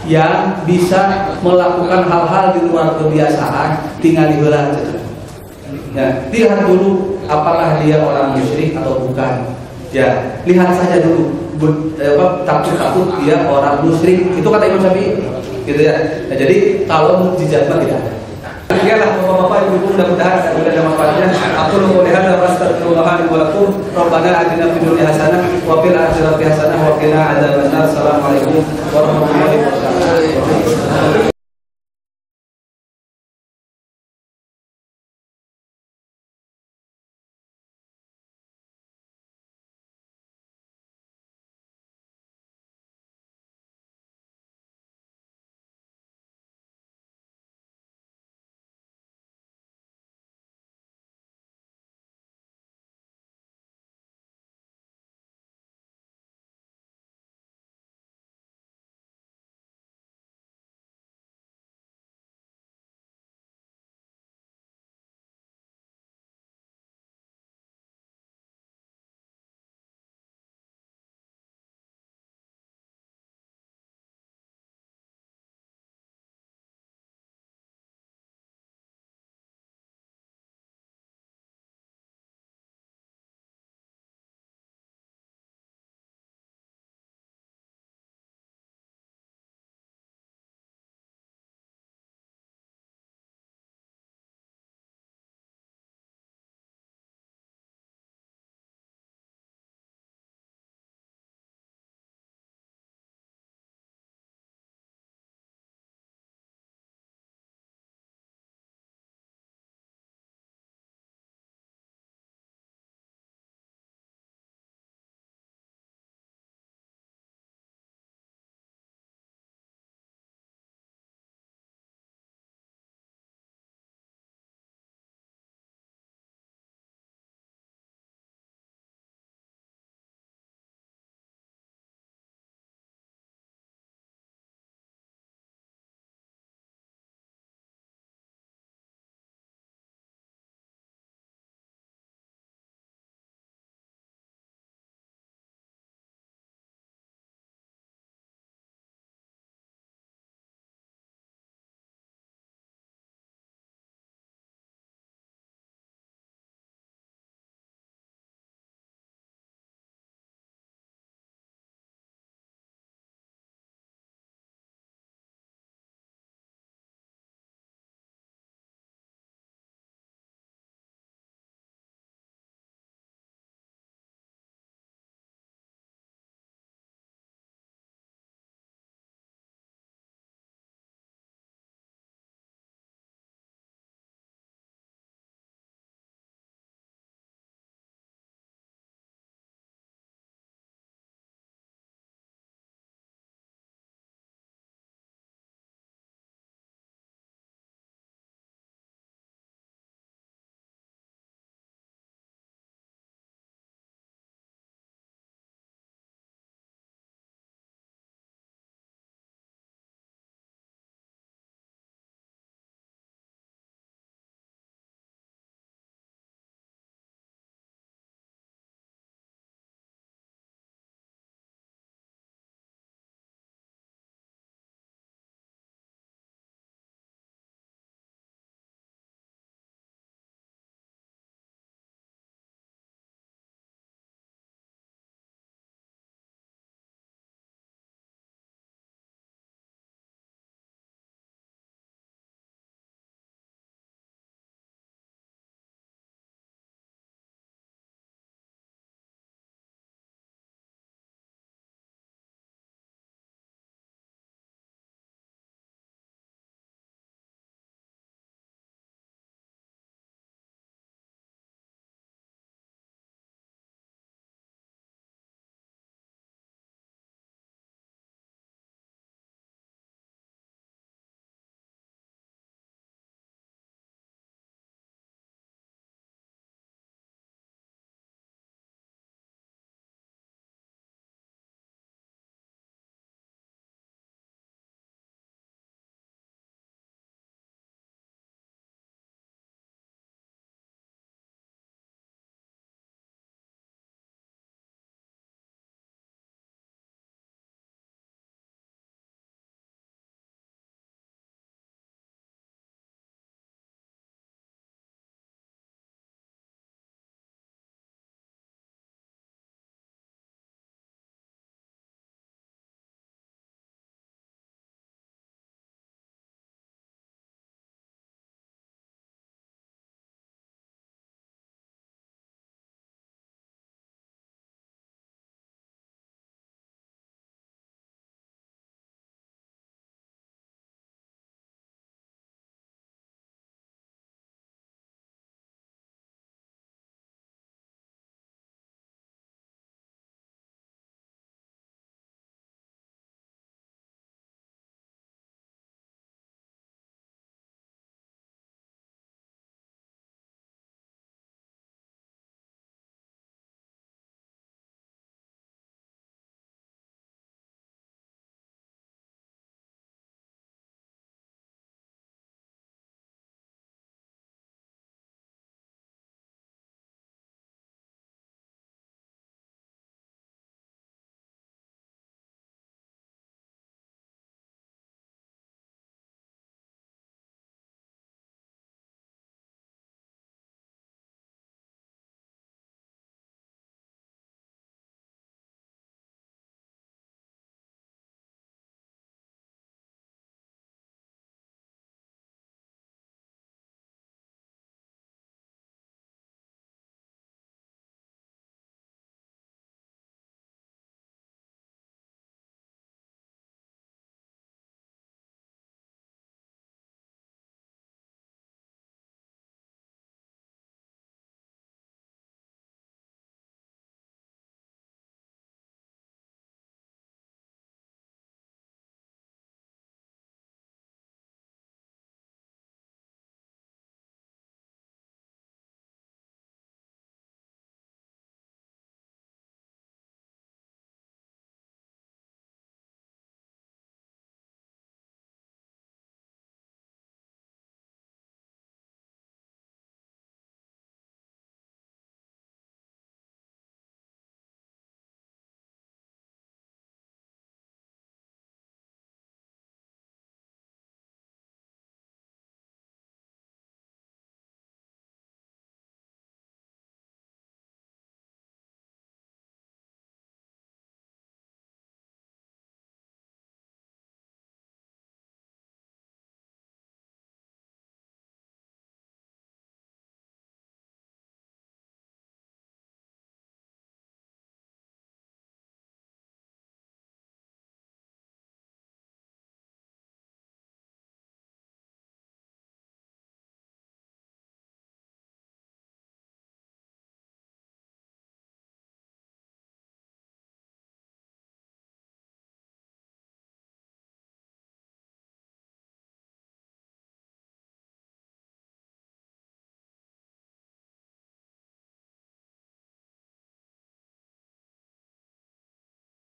yang bisa melakukan hal-hal di luar kebiasaan, tinggal dibelah. Ya, lihat dulu apakah dia orang musyrik atau bukan. Ya, lihat saja dulu. Takut dia orang musyrik. Itu kata Imam Syafi'i. Gitu ya. Nah, jadi kalau mukjizat tidak ada. Demikianlah Bapak-bapak, Ibu, mudah-mudahan ada manfaatnya. Aku qouli hadza wa astaghfirullah li wa lakum. Rabbana atina fid dunya hasanah wa fil akhirati hasanah wa qina adzabannar. Assalamualaikum warahmatullahi wabarakatuh.